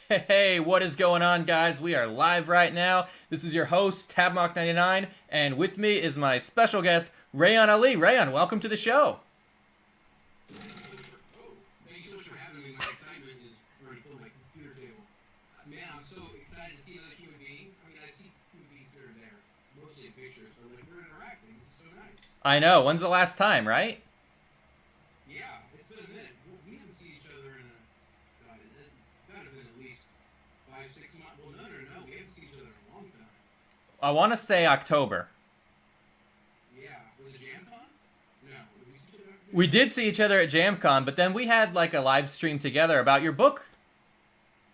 Hey, what is going on, guys? We are live right now. This is your host, tabmok99, and with me is my special guest, Reyan Ali. Reyan, welcome to the show. Oh, thanks so much for having me. My excitement is already full my computer table. Man, I'm so excited to see another human being. I mean, I see human beings here and there, mostly in pictures, but like we're interacting. This is so nice. I know, when's the last time, right? Yeah, it's been a minute. We haven't seen each other in God, it gotta have been at least 5, 6 months. Well, no. We haven't seen each other in a long time. I want to say October. Yeah, was it JamCon? No, did we see each other? We did see each other at JamCon, but then we had like a live stream together about your book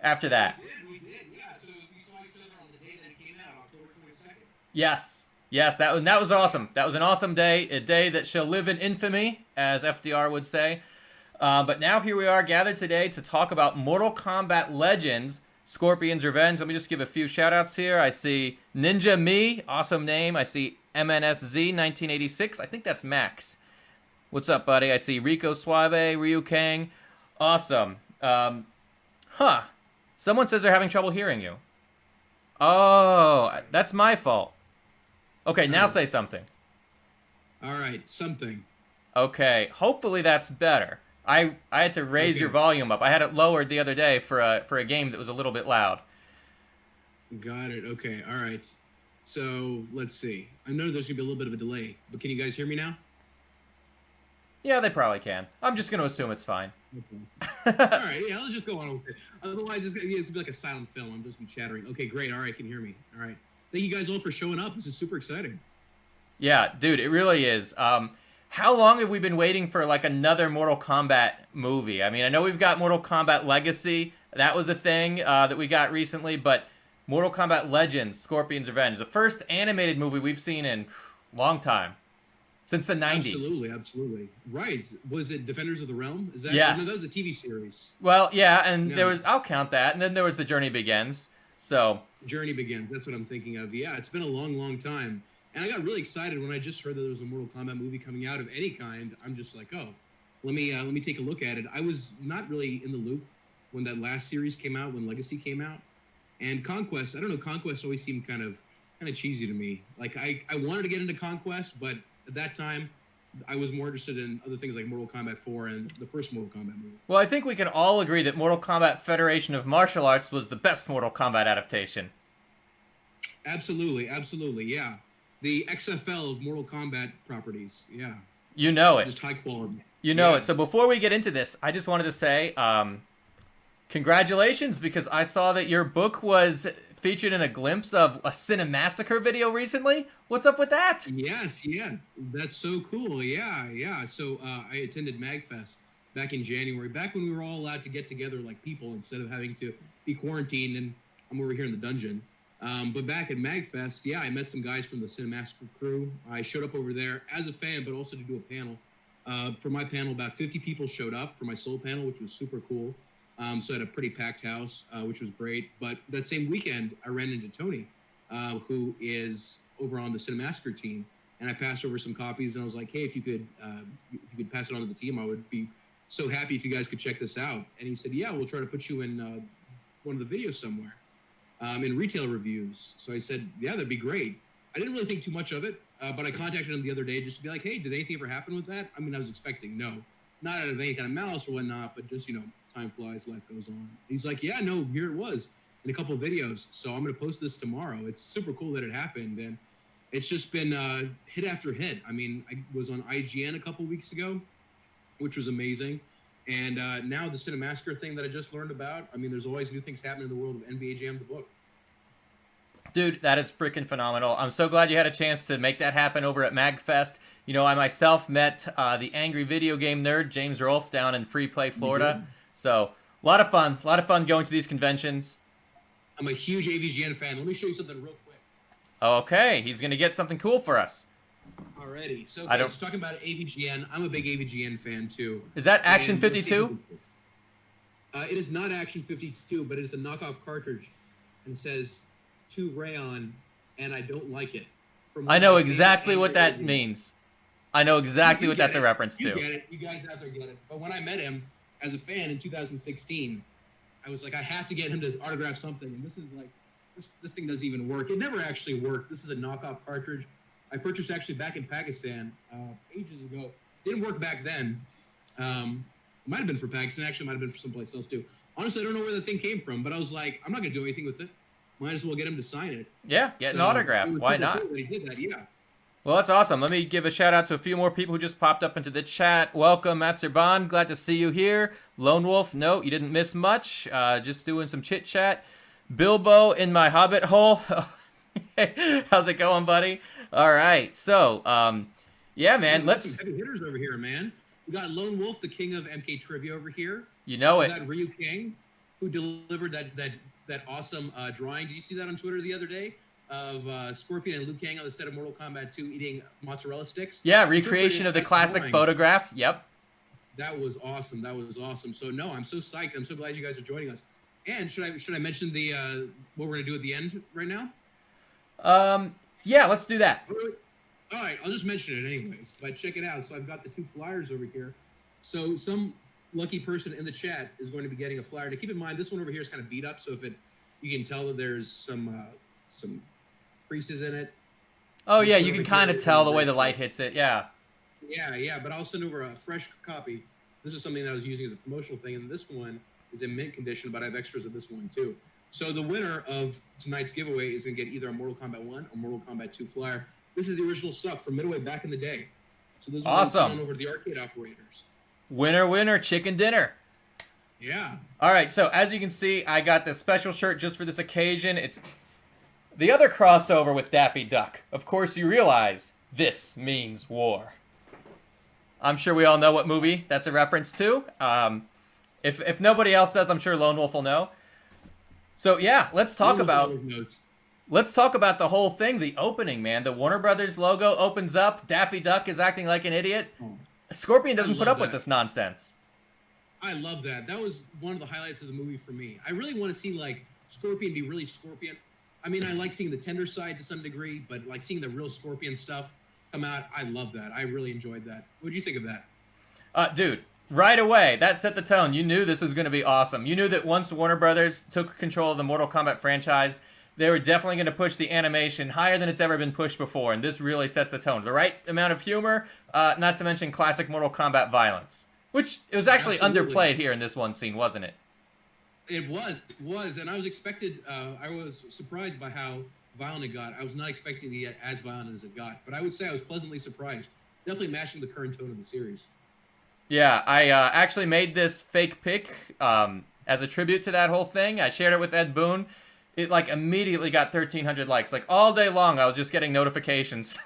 after that. We did. Yeah, so we saw each other on the day that it came out, October 22nd. Yes, that was awesome. That was an awesome day, a day that shall live in infamy, as FDR would say. But now here we are gathered today to talk about Mortal Kombat Legends, Scorpion's Revenge. Let me just give a few shout-outs here. I see Ninja Me, awesome name. I see MNSZ 1986. I think that's Max. What's up, buddy? I see Rico Suave, Liu Kang. Awesome. Someone says they're having trouble hearing you. Oh, that's my fault. Okay, now say something. All right, something. Okay, hopefully that's better. I had to raise your volume up. I had it lowered the other day for a game that was a little bit loud. Got it. Okay. All right. So let's see. I know there's gonna be a little bit of a delay, but can you guys hear me now? Yeah, they probably can. I'm just going to assume it's fine. Okay. All right. Yeah, let's just go on with it. Otherwise, it's gonna be like a silent film. I'm just be chattering. Okay, great. All right, can you hear me? All right. Thank you guys all for showing up. This is super exciting. Yeah, dude, it really is. How long have we been waiting for like another Mortal Kombat movie? I mean, I know we've got Mortal Kombat Legacy. That was a thing that we got recently, but Mortal Kombat Legends, Scorpion's Revenge, the first animated movie we've seen in a long time. Since the 90s. Absolutely. Right. Was it Defenders of the Realm? Is that? Yes. No, that was a TV series. Well, yeah, and there was, I'll count that, and then there was The Journey Begins. So Journey Begins. That's what I'm thinking of. Yeah, it's been a long time. And I got really excited when I just heard that there was a Mortal Kombat movie coming out of any kind. I'm just like, oh, let me take a look at it. I was not really in the loop when that last series came out, when Legacy came out. And Conquest, I don't know, Conquest always seemed kind of cheesy to me. Like I wanted to get into Conquest, but at that time, I was more interested in other things like Mortal Kombat 4 and the first Mortal Kombat movie. well, I think we can all agree that Mortal Kombat Federation of Martial Arts was the best Mortal Kombat adaptation. Absolutely, yeah. The XFL of Mortal Kombat properties, yeah. You know it. Just high quality. You know it. So before we get into this, I just wanted to say congratulations, because I saw that your book was featured in a glimpse of a Cinemassacre video recently. What's up with that? Yes, yeah. That's so cool. Yeah. So I attended MagFest back in January, back when we were all allowed to get together like people instead of having to be quarantined, and I'm over here in the dungeon. But back at MagFest, yeah, I met some guys from the Cinemassacre crew. I showed up over there as a fan, but also to do a panel. For my panel, about 50 people showed up for my solo panel, which was super cool. So I had a pretty packed house, which was great. But that same weekend, I ran into Tony, who is over on the Cinemassacre team, and I passed over some copies, and I was like, hey, if you could pass it on to the team, I would be so happy if you guys could check this out. And he said, yeah, we'll try to put you in one of the videos somewhere, in retail reviews. So I said, yeah, that'd be great. I didn't really think too much of it, but I contacted him the other day just to be like, hey, did anything ever happen with that? I mean, I was expecting no. Not out of any kind of malice or whatnot, but just, time flies, life goes on. He's like, yeah, no, here it was in a couple of videos. So I'm going to post this tomorrow. It's super cool that it happened. And it's just been hit after hit. I mean, I was on IGN a couple weeks ago, which was amazing. And now the Cinemassacre thing that I just learned about, I mean, there's always new things happening in the world of NBA Jam, the book. Dude, that is freaking phenomenal. I'm so glad you had a chance to make that happen over at MagFest. I myself met the angry video game nerd, James Rolfe, down in Free Play, Florida. So, a lot of fun going to these conventions. I'm a huge AVGN fan. Let me show you something real quick. Okay, he's going to get something cool for us. Alrighty. So, guys, talking about AVGN, I'm a big AVGN fan, too. Is that Action 52? It is not Action 52, but it is a knockoff cartridge. And it says, to Reyan, and I don't like it. I know exactly what that means. I know exactly what that's a reference to. You get it. You guys out there get it. But when I met him as a fan in 2016, I was like, I have to get him to autograph something. And this is like, this thing doesn't even work. It never actually worked. This is a knockoff cartridge. I purchased actually back in Pakistan ages ago. Didn't work back then. Might have been for Pakistan. Actually, might have been for someplace else too. Honestly, I don't know where the thing came from, but I was like, I'm not going to do anything with it. Might as well get him to sign it. Yeah, get an autograph. Why not? Cool that he did that, yeah. Well, that's awesome. Let me give a shout out to a few more people who just popped up into the chat. Welcome, Matzerban. Glad to see you here. Lone Wolf, no, you didn't miss much. Just doing some chit chat. Bilbo in my hobbit hole. How's it going, buddy? All right. So, yeah, man. Let's. Some heavy hitters over here, man. We got Lone Wolf, the king of MK trivia over here. You know it. We got Liu Kang, who delivered that awesome drawing. Did you see that on Twitter the other day? Of Scorpion and Liu Kang on the set of Mortal Kombat 2 eating mozzarella sticks. Yeah, recreation of the classic photograph. Yep. That was awesome. That was awesome. So no, I'm so psyched. I'm so glad you guys are joining us. And should I mention the what we're gonna do at the end right now? Yeah, let's do that. All right, I'll just mention it anyways. But check it out. So I've got the 2 flyers over here. So some lucky person in the chat is going to be getting a flyer. Now keep in mind, this one over here is kind of beat up. So you can tell that there's some creases in it. Oh yeah, you can kind of tell the way the light hits it. Yeah. Yeah. But I'll send over a fresh copy. This is something that I was using as a promotional thing, and this one is in mint condition, but I have extras of this one too. So the winner of tonight's giveaway is going to get either a Mortal Kombat 1 or Mortal Kombat 2 flyer. This is the original stuff from Midway back in the day. So this is awesome. over to the arcade operators. Winner, chicken dinner. Yeah. All right, so as you can see, I got this special shirt just for this occasion. It's the other crossover with Daffy Duck. Of course, you realize this means war. I'm sure we all know what movie that's a reference to. If nobody else does, I'm sure Lone Wolf will know. So yeah, let's talk about the whole thing. The opening, man. The Warner Brothers logo opens up. Daffy Duck is acting like an idiot. Scorpion doesn't put up with this nonsense. I love that. That was one of the highlights of the movie for me. I really want to see like Scorpion be really Scorpion. I mean, I like seeing the tender side to some degree, but like seeing the real Scorpion stuff come out, I love that. I really enjoyed that. What'd you think of that? Dude, right away, that set the tone. You knew this was going to be awesome. You knew that once Warner Brothers took control of the Mortal Kombat franchise, they were definitely going to push the animation higher than it's ever been pushed before, and this really sets the tone. The right amount of humor, not to mention classic Mortal Kombat violence, which it was actually underplayed here in this one scene, wasn't it? It was, and I was surprised by how violent it got. I was not expecting it to get as violent as it got, but I would say I was pleasantly surprised. Definitely matching the current tone of the series. Yeah, I actually made this fake pic as a tribute to that whole thing. I shared it with Ed Boon. It like immediately got 1,300 likes. Like all day long, I was just getting notifications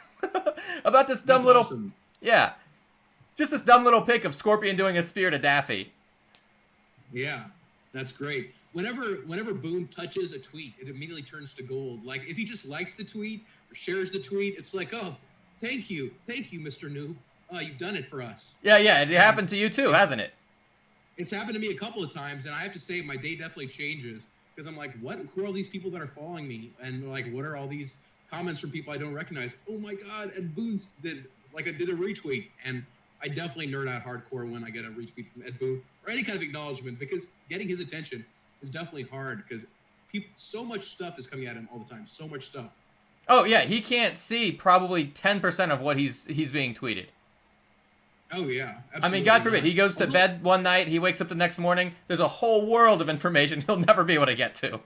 about this dumb little, awesome. Yeah, just this dumb little pic of Scorpion doing a spear to Daffy. Yeah, that's great. Whenever Boone touches a tweet, it immediately turns to gold. Like if he just likes the tweet or shares the tweet, it's like, oh, thank you, Mr. Noob. Oh, you've done it for us. Yeah, it happened to you too, hasn't it? It's happened to me a couple of times, and I have to say my day definitely changes because I'm like, what? Who are all these people that are following me? And like, what are all these comments from people I don't recognize? Oh my God! And Boone did a retweet, and I definitely nerd out hardcore when I get a retweet from Ed Boon or any kind of acknowledgement because getting his attention is definitely hard because so much stuff is coming at him all the time. So much stuff. Oh yeah, he can't see probably 10% of what he's being tweeted. Oh yeah, absolutely. I mean, God forbid, he goes to bed one night, he wakes up the next morning, there's a whole world of information he'll never be able to get to.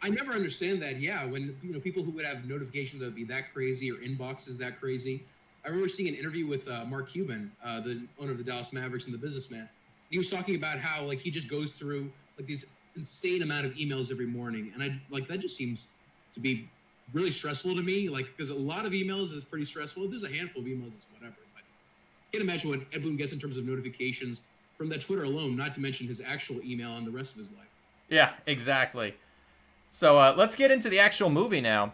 I never understand that. Yeah, when people who would have notifications that would be that crazy or inboxes that crazy. I remember seeing an interview with Mark Cuban, the owner of the Dallas Mavericks and the businessman. He was talking about how he just goes through these insane amount of emails every morning, and that just seems to be really stressful to me. Because a lot of emails is pretty stressful. There's a handful of emails that's whatever. But I can't imagine what Ed Boon gets in terms of notifications from that Twitter alone. Not to mention his actual email and the rest of his life. Yeah, exactly. So let's get into the actual movie now.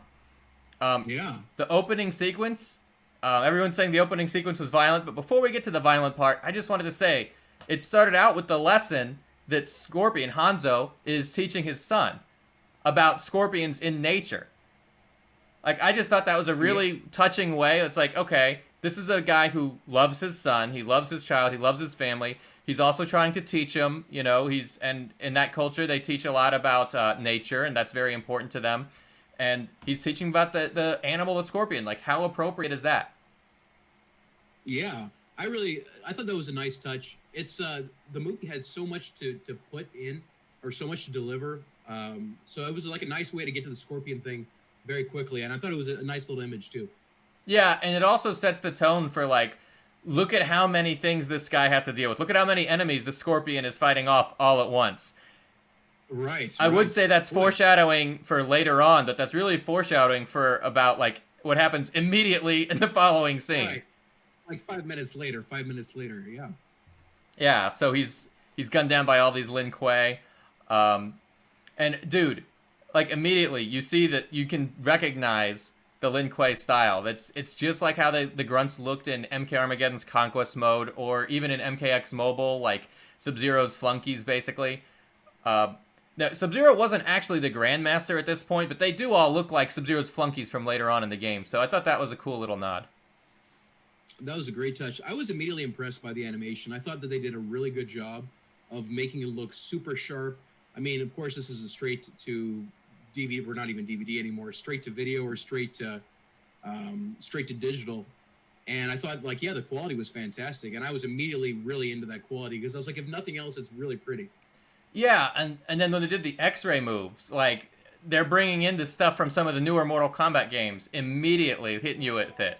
Yeah. The opening sequence. Everyone's saying the opening sequence was violent, but before we get to the violent part, I just wanted to say it started out with the lesson that Scorpion, Hanzo, is teaching his son about scorpions in nature. I just thought that was a really touching way. It's like, okay, this is a guy who loves his son, he loves his child, he loves his family. He's also trying to teach him, and in that culture they teach a lot about nature, and that's very important to them. And he's teaching about the animal, the scorpion. Like, how appropriate is that? Yeah, I thought that was a nice touch. It's the movie had so much to put in, or so much to deliver. So it was like a nice way to get to the scorpion thing very quickly, and I thought it was a nice little image too. Yeah, and it also sets the tone for, like, look at how many things this guy has to deal with. Look at how many enemies the scorpion is fighting off all at once. Right. I would say that's foreshadowing for later on, but that's really foreshadowing for about, like, what happens immediately in the following scene. Right. Like 5 minutes later. Yeah. Yeah, so he's gunned down by all these Lin Kuei. And, dude, like, immediately you see that you can recognize the Lin Kuei style. It's just like how the grunts looked in MK Armageddon's Conquest mode, or even in MKX Mobile, like Sub-Zero's flunkies, basically. Now, Sub-Zero wasn't actually the Grandmaster at this point, but they do all look like Sub-Zero's flunkies from later on in the game, so I thought that was a cool little nod. That was a great touch. I was immediately impressed by the animation. I thought that they did a really good job of making it look super sharp. I mean, of course, this is a straight to DVD. We're not even DVD anymore. Straight to video, or straight to digital. And I thought, like, yeah, the quality was fantastic. And I was immediately really into that quality, because I was like, if nothing else, it's really pretty. Yeah, and then when they did the X-ray moves, like, they're bringing in this stuff from some of the newer Mortal Kombat games, immediately hitting you with it.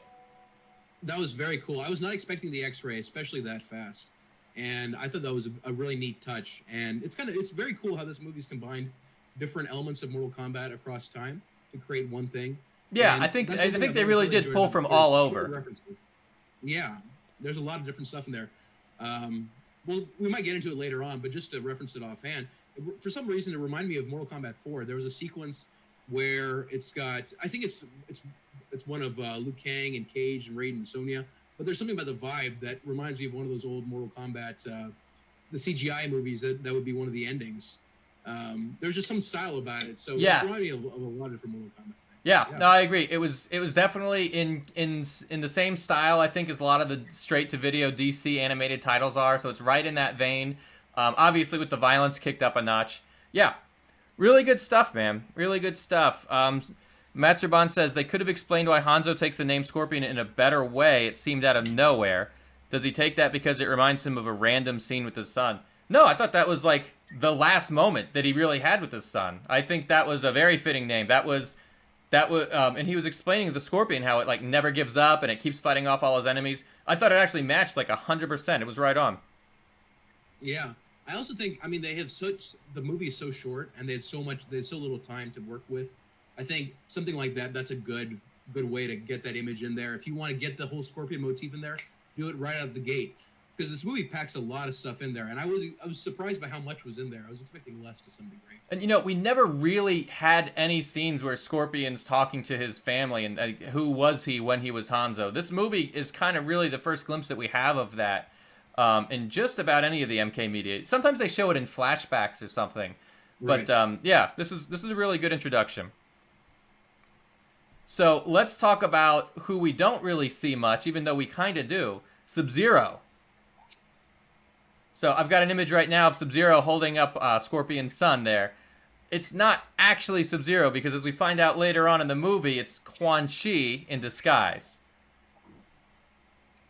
That was very cool. I was not expecting the X-ray, especially that fast. And I thought that was a really neat touch. And it's very cool how this movie's combined different elements of Mortal Kombat across time to create one thing. Yeah, and I think they really did pull from all over. References. Yeah, there's a lot of different stuff in there. Well, we might get into it later on, but just to reference it offhand, for some reason it reminded me of Mortal Kombat 4. There was a sequence where it's got, I think it's one of Liu Kang and Cage and Raiden and Sonya, but there's something about the vibe that reminds me of one of those old Mortal Kombat, the CGI movies that would be one of the endings. There's just some style about it, so yes. It reminded me of a lot of different Mortal Kombat. Yeah, no, I agree. It was definitely in the same style, I think, as a lot of the straight-to-video DC animated titles are, so it's right in that vein. Obviously, with the violence kicked up a notch. Yeah, really good stuff, man. Really good stuff. Matsurban says, they could have explained why Hanzo takes the name Scorpion in a better way. It seemed out of nowhere. Does he take that because it reminds him of a random scene with his son? No, I thought that was, like, the last moment that he really had with his son. I think that was a very fitting name. And he was explaining the Scorpion, how it, like, never gives up and it keeps fighting off all his enemies. I thought it actually matched, like, 100%. It was right on. Yeah. I also think, I mean, the movie is so short and there's so little time to work with. I think something like that's a good way to get that image in there. If you want to get the whole Scorpion motif in there, do it right out of the gate. Because this movie packs a lot of stuff in there, and I was surprised by how much was in there. I was expecting less to some degree. And we never really had any scenes where Scorpion's talking to his family and who was he when he was Hanzo. This movie is kind of really the first glimpse that we have of that in just about any of the MK media. Sometimes they show it in flashbacks or something, right. But yeah, this is a really good introduction. So let's talk about who we don't really see much, even though we kind of do. Sub-Zero. So I've got an image right now of Sub-Zero holding up Scorpion's son there. It's not actually Sub-Zero, because as we find out later on in the movie, it's Quan Chi in disguise.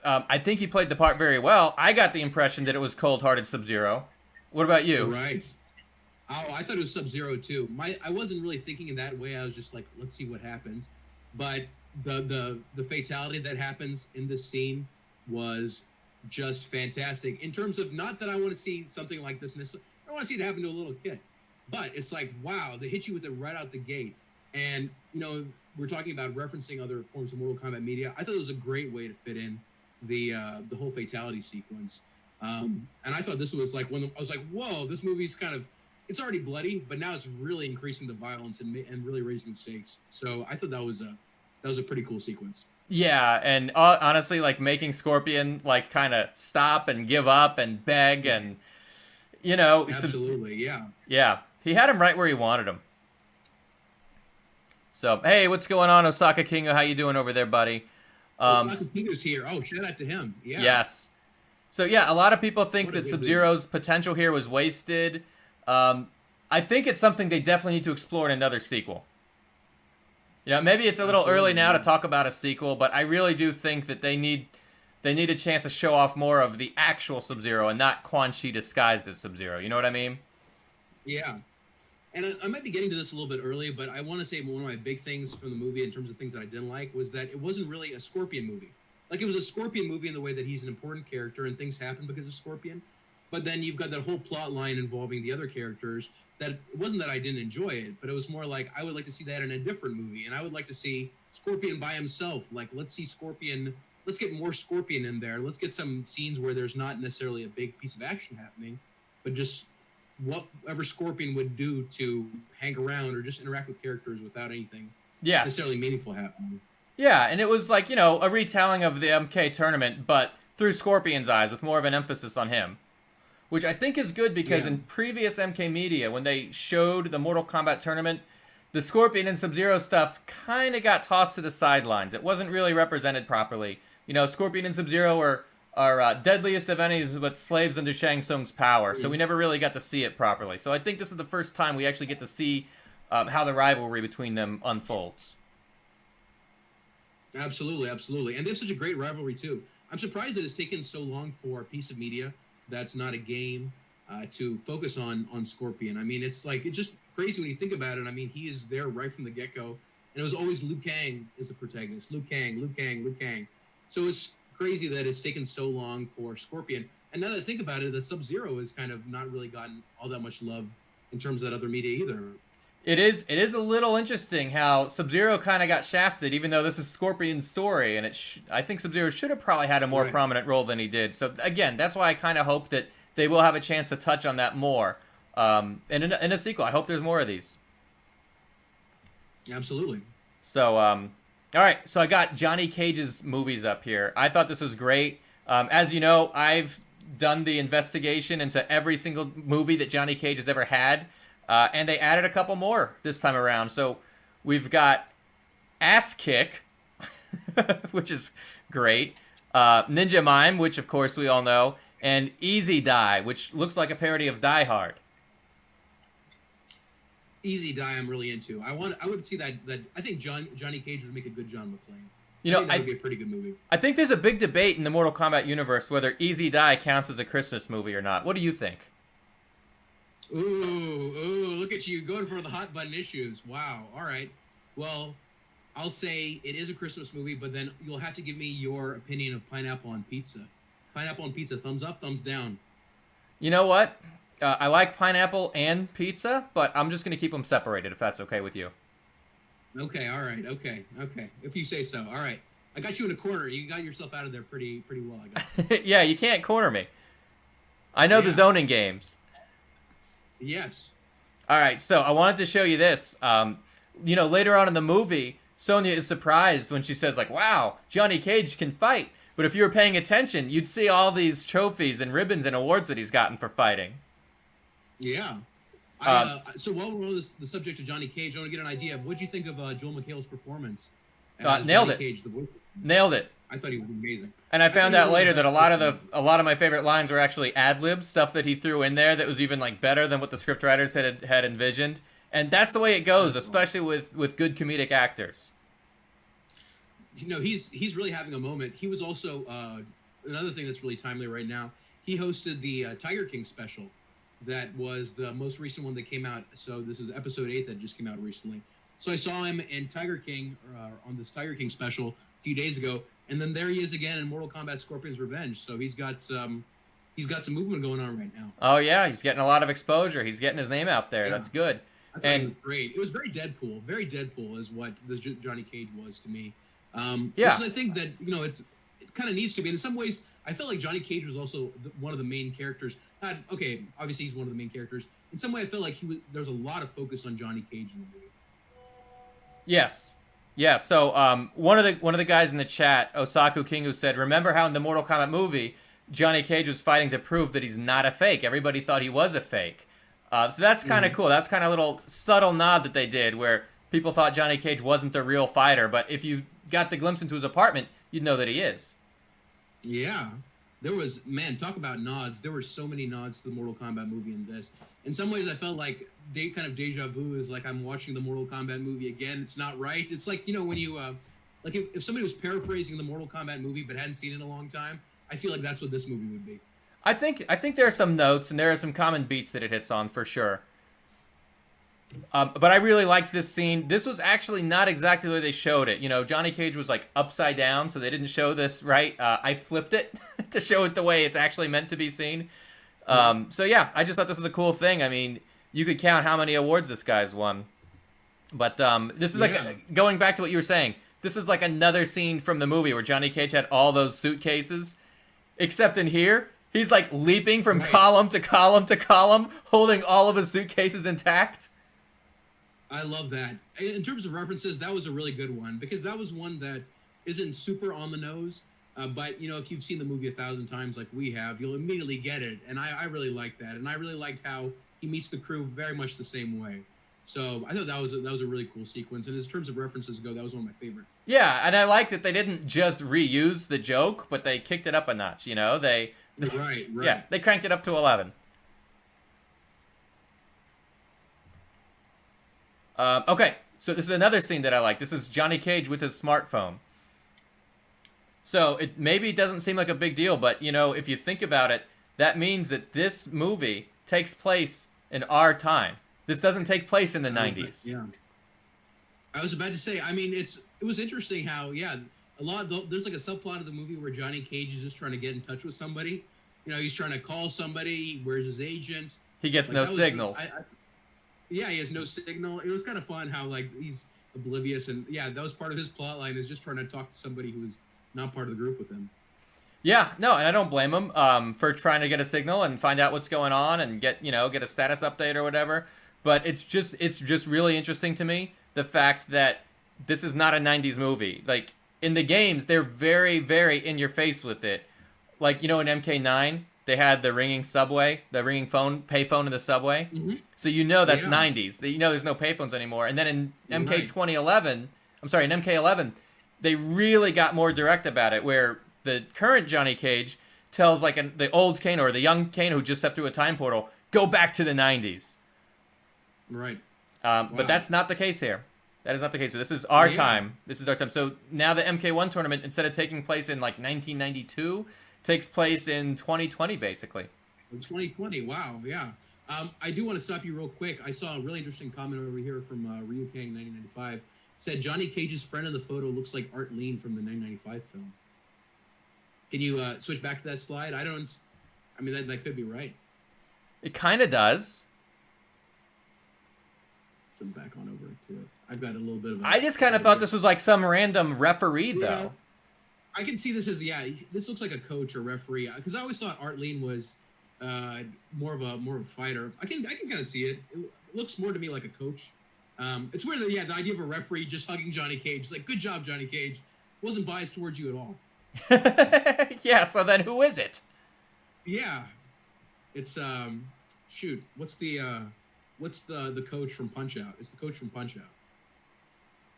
I think he played the part very well. I got the impression that it was cold-hearted Sub-Zero. What about you? Right. Oh, I thought it was Sub-Zero too. I wasn't really thinking in that way. I was just like, let's see what happens. But the fatality that happens in this scene was just fantastic. In terms of, not that I want to see something like this, I want to see it happen to a little kid. But it's like, wow, they hit you with it right out the gate. And, we're talking about referencing other forms of Mortal Kombat media. I thought it was a great way to fit in the whole fatality sequence. And I thought this was like I was like, whoa, this movie's kind of, it's already bloody, but now it's really increasing the violence and really raising the stakes. So I thought that was a pretty cool sequence. Yeah, and honestly, like, making Scorpion, like, kind of stop and give up and beg and, Absolutely, yeah. Yeah, he had him right where he wanted him. So, hey, what's going on, Osaka Kingo? How you doing over there, buddy? Fingers here. Oh, shout out to him. Yeah. Yes. So yeah, a lot of people think What a that good Sub-Zero's potential here was wasted. I think it's something they definitely need to explore in another sequel. You know, maybe it's a little early now to talk about a sequel, but I really do think that they need a chance to show off more of the actual Sub-Zero and not Quan Chi disguised as Sub-Zero. You know what I mean? Yeah. And I might be getting to this a little bit early, but I want to say one of my big things from the movie in terms of things that I didn't like was that it wasn't really a Scorpion movie. Like, it was a Scorpion movie in the way that he's an important character and things happen because of Scorpion. But then you've got that whole plot line involving the other characters that it wasn't that I didn't enjoy it, but it was more like I would like to see that in a different movie. And I would like to see Scorpion by himself. Like, let's see Scorpion. Let's get more Scorpion in there. Let's get some scenes where there's not necessarily a big piece of action happening, but just whatever Scorpion would do to hang around or just interact with characters without anything necessarily meaningful happening. Yeah, and it was like, you know, a retelling of the MK tournament, but through Scorpion's eyes with more of an emphasis on him. Which I think is good because in previous MK media, when they showed the Mortal Kombat tournament, the Scorpion and Sub-Zero stuff kind of got tossed to the sidelines. It wasn't really represented properly. You know, Scorpion and Sub-Zero are deadliest of enemies, but slaves under Shang Tsung's power. So we never really got to see it properly. So I think this is the first time we actually get to see how the rivalry between them unfolds. Absolutely, absolutely. And they have such a great rivalry, too. I'm surprised that it's taken so long for a piece of media that's not a game to focus on Scorpion. I mean, it's just crazy when you think about it. I mean, he is there right from the get-go. And it was always Liu Kang as the protagonist. Liu Kang. So it's crazy that it's taken so long for Scorpion. And now that I think about it, the Sub-Zero has kind of not really gotten all that much love in terms of that other media either. It is a little interesting how Sub-Zero kind of got shafted, even though this is Scorpion's story, and I think Sub-Zero should have probably had a more prominent role than he did. So again, that's why I kind of hope that they will have a chance to touch on that more. And in a sequel, I hope there's more of these. Absolutely. So, all right. So I got Johnny Cage's movies up here. I thought this was great. As you know, I've done the investigation into every single movie that Johnny Cage has ever had. And they added a couple more this time around. So we've got Ass Kick, which is great. Ninja Mime, which of course we all know. And Easy Die, which looks like a parody of Die Hard. Easy Die I'm really into. I would see that I think Johnny Cage would make a good John McClane. You know, that would be a pretty good movie. I think there's a big debate in the Mortal Kombat universe whether Easy Die counts as a Christmas movie or not. What do you think? Ooh, look at you going for the hot button issues. Wow. All right. Well, I'll say it is a Christmas movie, but then you'll have to give me your opinion of Pineapple on Pizza. Pineapple on Pizza, thumbs up, thumbs down. You know what? I like pineapple and pizza, but I'm just going to keep them separated if that's okay with you. Okay, all right. Okay. If you say so. All right. I got you in a corner. You got yourself out of there pretty well, I guess. Yeah, you can't corner me. I know the zoning games. Yes. All right, so I wanted to show you this. You know, later on in the movie, Sonya is surprised when she says, like, wow, Johnny Cage can fight. But if you were paying attention, you'd see all these trophies and ribbons and awards that he's gotten for fighting. Yeah. So while we're on the subject of Johnny Cage, I want to get an idea of what do you think of Joel McHale's performance? Nailed it. Cage, Nailed it. I thought he was amazing. And I found out later that a lot of my favorite lines were actually ad-libs, stuff that he threw in there that was even like better than what the scriptwriters had envisioned. And that's the way it goes, especially with good comedic actors. You know, he's really having a moment. He was also another thing that's really timely right now. He hosted the Tiger King special. That was the most recent one that came out. So this is episode 8 that just came out recently. So I saw him in Tiger King on this Tiger King special a few days ago, and then there he is again in Mortal Kombat: Scorpion's Revenge. So he's got some movement going on right now. Oh yeah, he's getting a lot of exposure. He's getting his name out there. Yeah. That's good. I thought it was great. It was very Deadpool. Very Deadpool is what this Johnny Cage was to me. Because I think that it kind of needs to be. And in some ways, I felt like Johnny Cage was also one of the main characters. Obviously he's one of the main characters. In some way, I felt like there was a lot of focus on Johnny Cage in the movie. Yes. Yeah, so one of the guys in the chat, Osaku Kingu, said, remember how in the Mortal Kombat movie, Johnny Cage was fighting to prove that he's not a fake. Everybody thought he was a fake. So that's kind of cool. That's kind of a little subtle nod that they did where people thought Johnny Cage wasn't the real fighter. But if you got the glimpse into his apartment, you'd know that he is. Yeah. There was, man, talk about nods. There were so many nods to the Mortal Kombat movie in this. In some ways, I felt like kind of deja vu is like I'm watching the Mortal Kombat movie again. It's not right. It's like, when you, like if somebody was paraphrasing the Mortal Kombat movie but hadn't seen it in a long time, I feel like that's what this movie would be. I think there are some notes and there are some common beats that it hits on for sure. But I really liked this scene. This was actually not exactly the way they showed it. Johnny Cage was like upside down, so they didn't show this right. I flipped it to show it the way it's actually meant to be seen. So yeah, I just thought this was a cool thing. I mean, you could count how many awards this guy's won. But this is like, going back to what you were saying, this is like another scene from the movie where Johnny Cage had all those suitcases. Except in here, he's like leaping from column to column to column, holding all of his suitcases intact. I love that. In terms of references, that was a really good one because that was one that isn't super on the nose. But, if you've seen the movie 1,000 times like we have, you'll immediately get it. And I really liked that. And I really liked how he meets the crew very much the same way. So I thought that was a really cool sequence. And in terms of references go, that was one of my favorite. Yeah, and I like that they didn't just reuse the joke, but they kicked it up a notch, They Right. Yeah, they cranked it up to 11. Okay, so this is another scene that I like. This is Johnny Cage with his smartphone. So it maybe doesn't seem like a big deal, but if you think about it, that means that this movie takes place in our time. This doesn't take place in the 90s. Yeah. I was about to say, I mean, it was interesting how, there's like a subplot of the movie where Johnny Cage is just trying to get in touch with somebody. He's trying to call somebody. Where's his agent? He gets no signals. He has no signal. It was kind of fun how he's oblivious, and that was part of his plot line, is just trying to talk to somebody who's not part of the group with him. Yeah, no, and I don't blame him for trying to get a signal and find out what's going on and get a status update or whatever. But it's just really interesting to me, the fact that this is not a 90s movie. Like in the games, they're very, very in your face with it. Like in MK9. They had the ringing subway, the ringing payphone in the subway. Mm-hmm. So that's 90s. There's no payphones anymore. And then in MK11, they really got more direct about it, where the current Johnny Cage tells the old Kano or the young Kano who just stepped through a time portal, go back to the 90s. Right. Wow. But that's not the case here. That is not the case. So this is our time. This is our time. So now the MK1 tournament, instead of taking place in 1992, takes place in 2020, basically. 2020, wow, yeah. I do want to stop you real quick. I saw a really interesting comment over here from Liu Kang 1995. Said Johnny Cage's friend in the photo looks like Art Lean from the 1995 film. Can you switch back to that slide? I mean, that could be right. It kind of does. Jump back on over to it. I've got a little bit of... I just kind of thought this was like some random referee, though. I can see this as this looks like a coach or referee, because I always thought Art Lean was more of a fighter. I can kind of see it. It looks more to me like a coach. It's weird that the idea of a referee just hugging Johnny Cage. It's like, good job, Johnny Cage. Wasn't biased towards you at all. Yeah. So then, who is it? Yeah, it's shoot. What's the coach from Punch Out? It's the coach from Punch Out.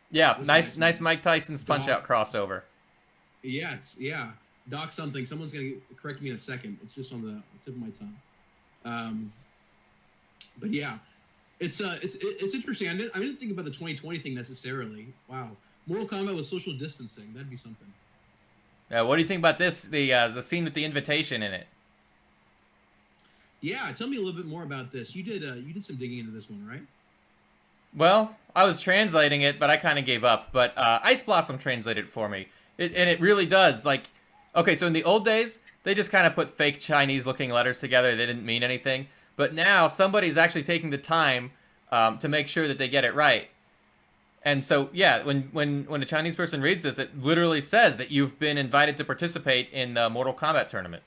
Yeah, nice Mike Tyson's Punch Out crossover. Yes, yeah. Doc something. Someone's going to correct me in a second. It's just on the tip of my tongue. But yeah, it's interesting. I didn't think about the 2020 thing necessarily. Wow. Mortal Kombat with social distancing. That'd be something. What do you think about this? The scene with the invitation in it. Yeah, tell me a little bit more about this. You did some digging into this one, right? Well, I was translating it, but I kind of gave up. But Ice Blossom translated it for me. And it really does. Okay, so in the old days, they just kind of put fake Chinese-looking letters together. They didn't mean anything. But now, somebody's actually taking the time to make sure that they get it right. And so, yeah, when a Chinese person reads this, it literally says that you've been invited to participate in the Mortal Kombat tournament.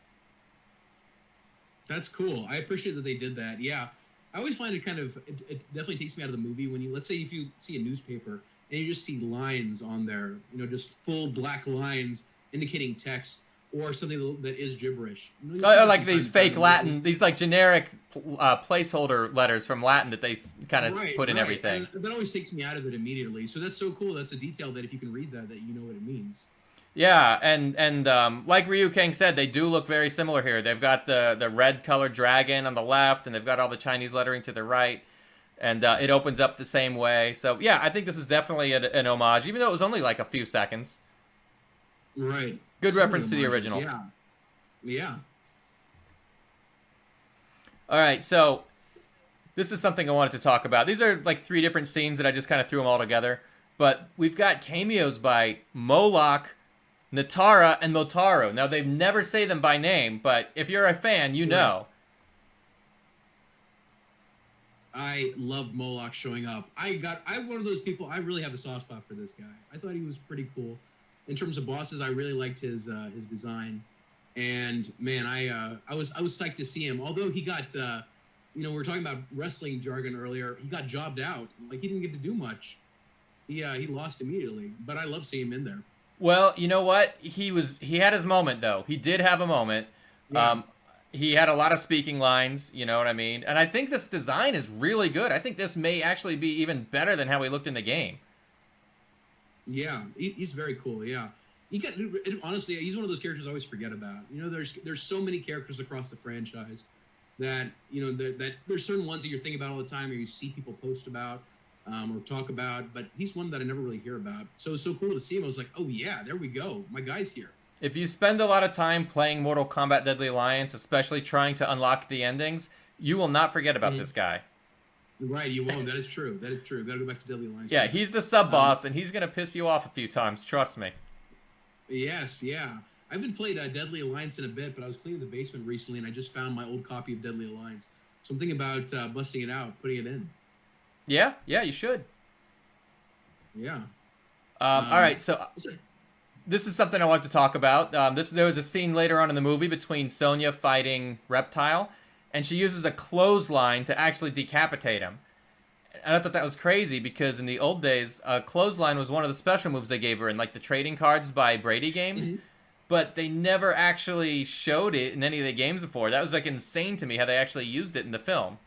That's cool. I appreciate that they did that. Yeah. I always find it it definitely takes me out of the movie when let's say if you see a newspaper and you just see lines on there, just full black lines indicating text or something that is gibberish. Like these fake Latin, these generic placeholder letters from Latin that they kind of put in everything. And that always takes me out of it immediately. So that's so cool. That's a detail that if you can read that you know what it means. Yeah, and like Liu Kang said, they do look very similar here. They've got the red colored dragon on the left, and they've got all the Chinese lettering to the right, and it opens up the same way. So yeah, I think this is definitely an homage, even though it was only like a few seconds. Right. Good Some of reference to the homages, original. yeah. Yeah. All right, so this is something I wanted to talk about. These are like three different scenes that I just kind of threw them all together. But we've got cameos by Moloch, Natara, and Motaro. Now, they've never say them by name, but if you're a fan, you know. I love Moloch showing up. I'm one of those people. I really have a soft spot for this guy. I thought he was pretty cool. In terms of bosses, I really liked his design, and man, I was psyched to see him. Although he got, we were talking about wrestling jargon earlier. He got jobbed out. Like he didn't get to do much. He lost immediately. But I love seeing him in there. Well, you know what? He had his moment though. He did have a moment. Yeah. He had a lot of speaking lines, you know what I mean? And I think this design is really good. I think this may actually be even better than how he looked in the game. Yeah, he's very cool. Yeah, honestly, he's one of those characters I always forget about. There's so many characters across the franchise that that there's certain ones that you're thinking about all the time, or you see people post about or talk about. But he's one that I never really hear about. So it's so cool to see him. I was like, oh yeah, there we go. My guy's here. If you spend a lot of time playing Mortal Kombat Deadly Alliance, especially trying to unlock the endings, you will not forget about this guy. Right, you won't. That is true. That is true. Gotta go back to Deadly Alliance. Yeah, he's the sub-boss, and he's going to piss you off a few times. Trust me. Yes, yeah. I haven't played Deadly Alliance in a bit, but I was cleaning the basement recently, and I just found my old copy of Deadly Alliance. So I'm thinking about busting it out, putting it in. Yeah, you should. Yeah. All right, so this is something I want to talk about. There was a scene later on in the movie between Sonya fighting Reptile, and she uses a clothesline to actually decapitate him. And I thought that was crazy because in the old days, clothesline was one of the special moves they gave her in like the trading cards by Brady games. Mm-hmm. But they never actually showed it in any of the games before. That was like insane to me how they actually used it in the film.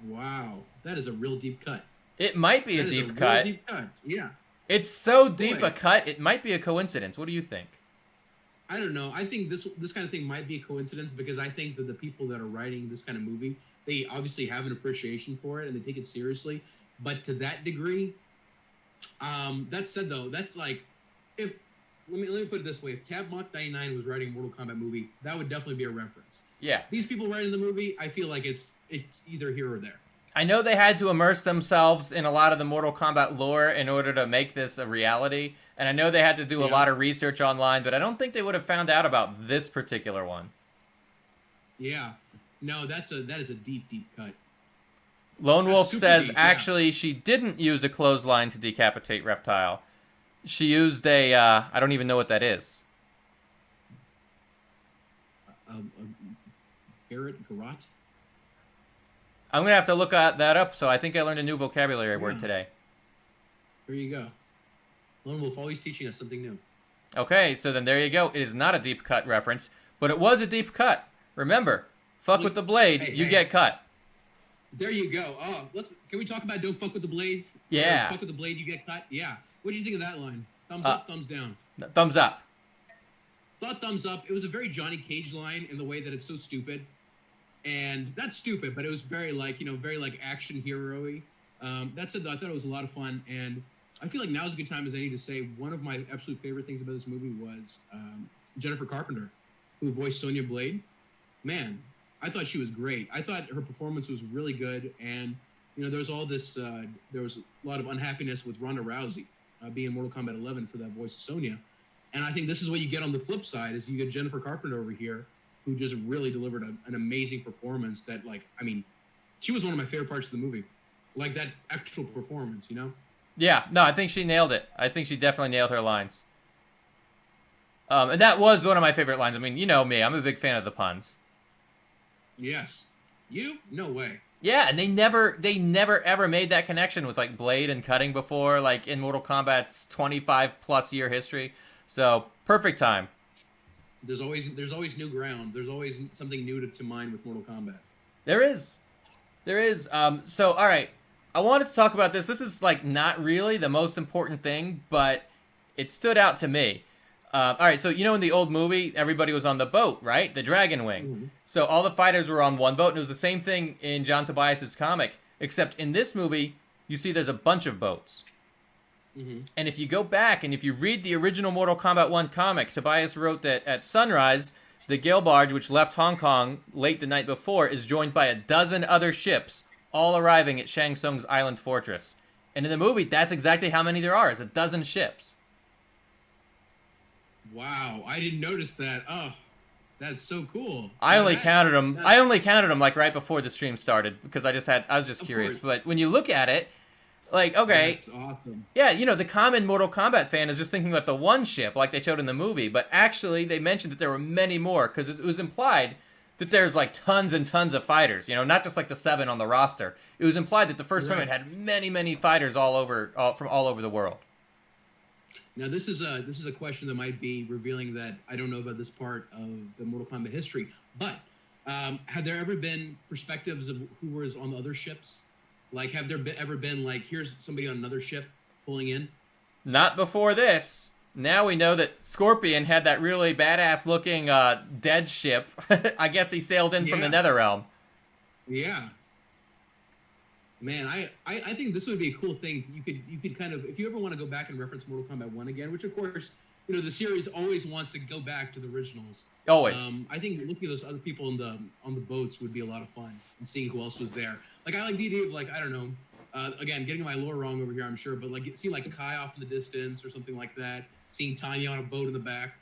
Wow, that is a real deep cut. It might be a deep cut. Real deep cut. Yeah. It's so deep a cut, it might be a coincidence. What do you think? I don't know. I think this kind of thing might be a coincidence because I think that the people that are writing this kind of movie, they obviously have an appreciation for it and they take it seriously. But to that degree, that said though, that's like if let me put it this way: if tabmok99 was writing a Mortal Kombat movie, that would definitely be a reference. Yeah. These people writing the movie, I feel like it's either here or there. I know they had to immerse themselves in a lot of the Mortal Kombat lore in order to make this a reality, and I know they had to do a lot of research online, but I don't think they would have found out about this particular one. Yeah. No, that is a deep, deep cut. Lone Wolf says actually she didn't use a clothesline to decapitate Reptile. She used a, I don't even know what that is. Garrot? I'm going to have to look that up, so I think I learned a new vocabulary word today. There you go. Lone Wolf always teaching us something new. Okay, so then there you go. It is not a deep cut reference, but it was a deep cut. Remember, fuck with the blade, you get cut. There you go. Oh, can we talk about don't fuck with the blade? Yeah. Fuck with the blade, you get cut? Yeah. What did you think of that line? Thumbs up, thumbs down? Thumbs up. Thought thumbs up. It was a very Johnny Cage line in the way that it's so stupid. And not stupid, but it was very very action hero-y. That said, though, I thought it was a lot of fun. And I feel like now is a good time as any to say one of my absolute favorite things about this movie was Jennifer Carpenter, who voiced Sonya Blade. Man, I thought she was great. I thought her performance was really good. And, there was all this, there was a lot of unhappiness with Ronda Rousey being Mortal Kombat 11 for that voice of Sonya. And I think this is what you get on the flip side is you get Jennifer Carpenter over here, who just really delivered an amazing performance that, she was one of my favorite parts of the movie. Like, that actual performance, Yeah, no, I think she nailed it. I think she definitely nailed her lines. And that was one of my favorite lines. I mean, you know me, I'm a big fan of the puns. Yes. You? No way. Yeah, and they never ever made that connection with, Blade and cutting before, in Mortal Kombat's 25-plus year history. So, perfect time. There's always new ground. There's always something new to mine with Mortal Kombat. There is. So, all right. I wanted to talk about this. This is, not really the most important thing, but it stood out to me. All right, so in the old movie, everybody was on the boat, right? The Dragon Wing. Mm-hmm. So all the fighters were on one boat, and it was the same thing in John Tobias's comic, except in this movie, you see there's a bunch of boats. Mm-hmm. And if you go back and if you read the original Mortal Kombat 1 comic, Tobias wrote that at sunrise, the Gale Barge, which left Hong Kong late the night before, is joined by a dozen other ships, all arriving at Shang Tsung's island fortress. And in the movie, that's exactly how many there are. It's a dozen ships. Wow, I didn't notice that. Oh, that's so cool. I only counted them like right before the stream started because I was just curious. Course. But when you look at it, like, okay, that's awesome. yeah, the common Mortal Kombat fan is just thinking about the one ship like they showed in the movie, but actually they mentioned that there were many more because it was implied that there's like tons and tons of fighters, not just like the 7 on the roster. It was implied that the first tournament had many, many fighters from all over the world. Now this is a question that might be revealing that I don't know about this part of the Mortal Kombat history, but have there ever been perspectives of who was on the other ships? Like, have there ever been like, here's somebody on another ship pulling in? Not before this. Now we know that Scorpion had that really badass looking dead ship. I guess he sailed in from the Netherrealm. Yeah. Man, I think this would be a cool thing. You could kind of, if you ever want to go back and reference Mortal Kombat 1 again, which of course, the series always wants to go back to the originals. Always. I think looking at those other people on the boats would be a lot of fun, and seeing who else was there. Like, I like the idea of, like, I don't know, again, getting my lore wrong over here, I'm sure, but like seeing like Kai off in the distance or something like that, seeing Tanya on a boat in the back.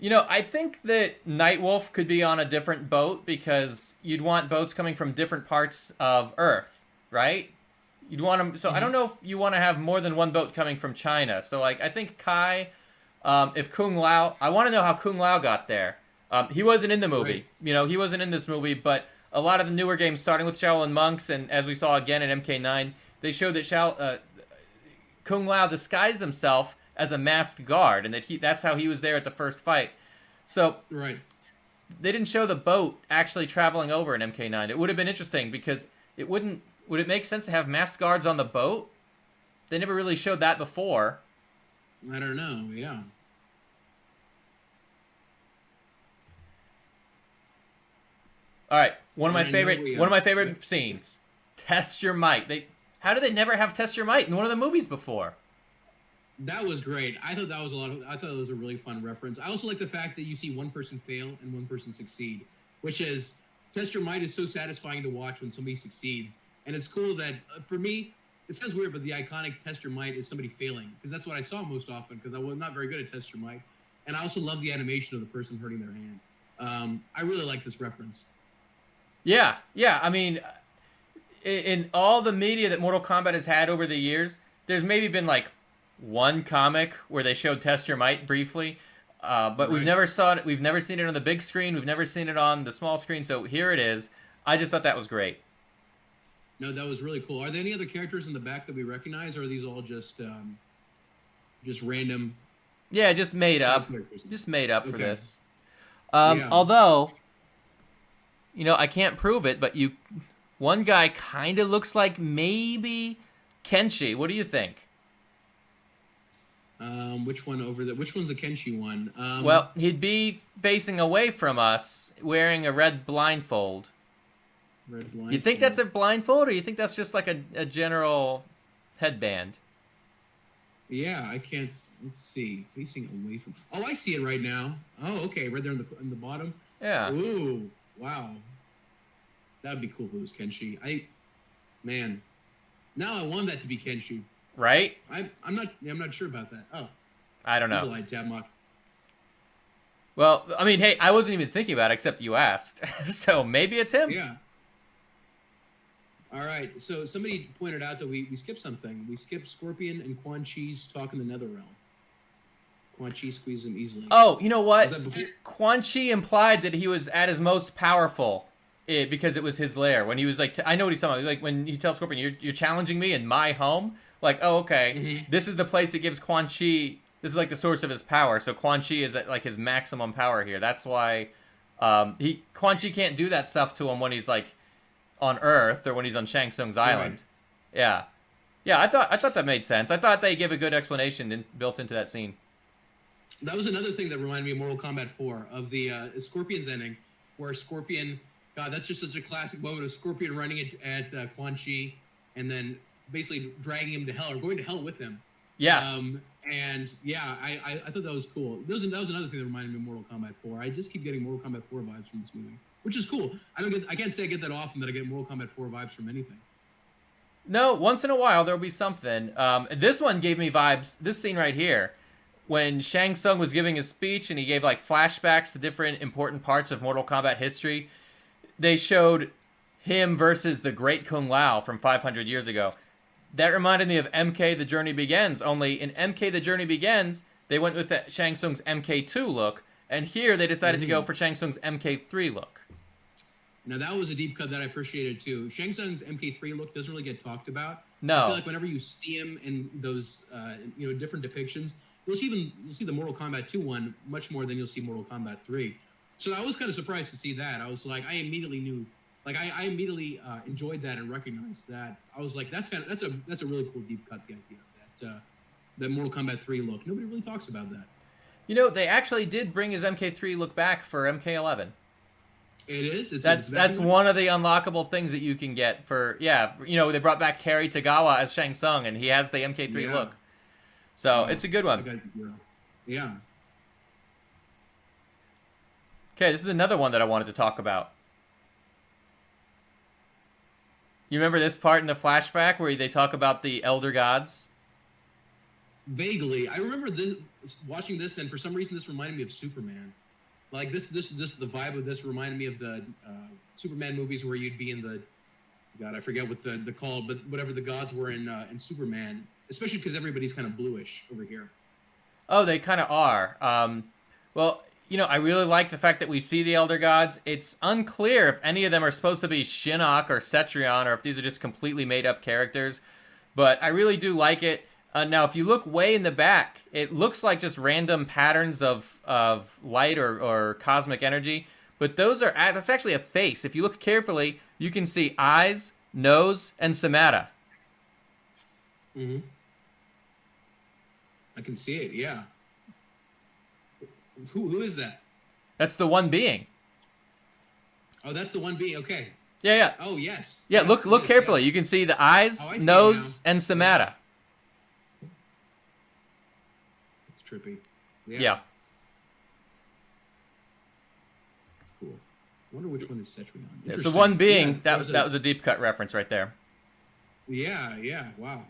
I think that Nightwolf could be on a different boat because you'd want boats coming from different parts of Earth. Right? You'd want them. So I don't know if you want to have more than one boat coming from China. So like I think Kai, if Kung Lao, I want to know how Kung Lao got there. He wasn't in the movie. Right. He wasn't in this movie. But a lot of the newer games, starting with Shaolin Monks, and as we saw again in MK9, they showed that Kung Lao disguised himself as a masked guard, and that's how he was there at the first fight. So right. They didn't show the boat actually traveling over in MK9. It would have been interesting because it wouldn't. Would it make sense to have masked guards on the boat? They never really showed that before. I don't know. Yeah. All right, one of my favorite scenes. Test your might. How did they never have test your might in one of the movies before? That was great. I thought that was I thought it was a really fun reference. I also like the fact that you see one person fail and one person succeed, which is test your might is so satisfying to watch when somebody succeeds. And it's cool that, for me, it sounds weird, but the iconic test your might is somebody failing. Because that's what I saw most often, because I was not very good at test your might. And I also love the animation of the person hurting their hand. I really like this reference. Yeah. I mean, in all the media that Mortal Kombat has had over the years, there's maybe been like one comic where they showed test your might briefly. But we've never saw it. We've never seen it on the big screen. We've never seen it on the small screen. So here it is. I just thought that was great. No, that was really cool. Are there any other characters in the back that we recognize, or are these all just random? Yeah, just made up. Just made up for this. Yeah. Although, I can't prove it, but one guy kind of looks like maybe Kenshi. What do you think? Which one over there? Which one's the Kenshi one? Well, he'd be facing away from us, wearing a red blindfold. You think that's a blindfold, or you think that's just like a general headband? Yeah, I can't. Let's see. Facing away from. Oh, I see it right now. Oh, okay, right there in the bottom. Yeah. Ooh, wow. That'd be cool if it was Kenshi. Man, now I want that to be Kenshi. Right? I'm not sure about that. Oh. I don't know. Evil Eye Tabmok. Well, I mean, hey, I wasn't even thinking about it except you asked, so maybe it's him. Yeah. All right, so somebody pointed out that we skipped something. We skipped Scorpion and Quan Chi's talk in the Netherrealm. Quan Chi squeezed him easily. Oh, you know what? Quan Chi implied that he was at his most powerful because it was his lair. When he was like, I know what he's talking about. Like when he tells Scorpion, you're challenging me in my home? Like, oh, okay. Mm-hmm. This is the place that gives Quan Chi, this is like the source of his power. So Quan Chi is at like his maximum power here. That's why Quan Chi can't do that stuff to him when he's like, on Earth or when he's on Shang Tsung's island. Right. Yeah, I thought that made sense. I thought they gave a good explanation built into that scene. That was another thing that reminded me of Mortal Kombat 4, of the Scorpion's ending, where Scorpion, God, that's just such a classic moment of Scorpion running at Quan Chi, and then basically dragging him to hell, or going to hell with him. Yes. And yeah, I thought that was cool. That was another thing that reminded me of Mortal Kombat 4. I just keep getting Mortal Kombat 4 vibes from this movie, which is cool. I can't say I get that often, that I get Mortal Kombat 4 vibes from anything. No, once in a while there'll be something. This one gave me vibes. This scene right here, when Shang Tsung was giving his speech and he gave like flashbacks to different important parts of Mortal Kombat history, they showed him versus the Great Kung Lao from 500 years ago. That reminded me of MK The Journey Begins, only in MK The Journey Begins, they went with Shang Tsung's MK2 look, and here they decided to go for Shang Tsung's MK3 look. Now, that was a deep cut that I appreciated, too. Shang Tsung's MK3 look doesn't really get talked about. No. I feel like whenever you see him in those, different depictions, you'll see the Mortal Kombat 2 one much more than you'll see Mortal Kombat 3. So I was kind of surprised to see that. I was like, I immediately knew, like, I immediately enjoyed that and recognized that. I was like, that's a really cool deep cut, the idea of that Mortal Kombat 3 look. Nobody really talks about that. You know, they actually did bring his MK3 look back for MK11. It is. That's one of the unlockable things that you can get for they brought back Cary Tagawa as Shang Tsung, and he has the MK3 look. So it's a good one. Yeah. Okay, this is another one that I wanted to talk about. You remember this part in the flashback where they talk about the Elder Gods? Vaguely, I remember watching this, and for some reason, this reminded me of Superman. Like the vibe of this reminded me of the Superman movies where you'd be in the, God, I forget what the called, but whatever the gods were in Superman, especially because everybody's kind of bluish over here. Oh, they kind of are. Well, I really like the fact that we see the Elder Gods. It's unclear if any of them are supposed to be Shinnok or Cetrion, or if these are just completely made-up characters. But I really do like it. Now, if you look way in the back, it looks like just random patterns of light or cosmic energy. But that's actually a face. If you look carefully, you can see eyes, nose, and somata. Mm-hmm. I can see it, yeah. Who is that? That's the one being. Oh, that's the one being, okay. Yeah. Oh, yes. Yeah, yes, look carefully. Yes. You can see the eyes, nose, and somata. It's trippy. Yeah. That's cool. I wonder which one is Cetrion. Yeah, so one being, that was a deep cut reference right there. Yeah, wow.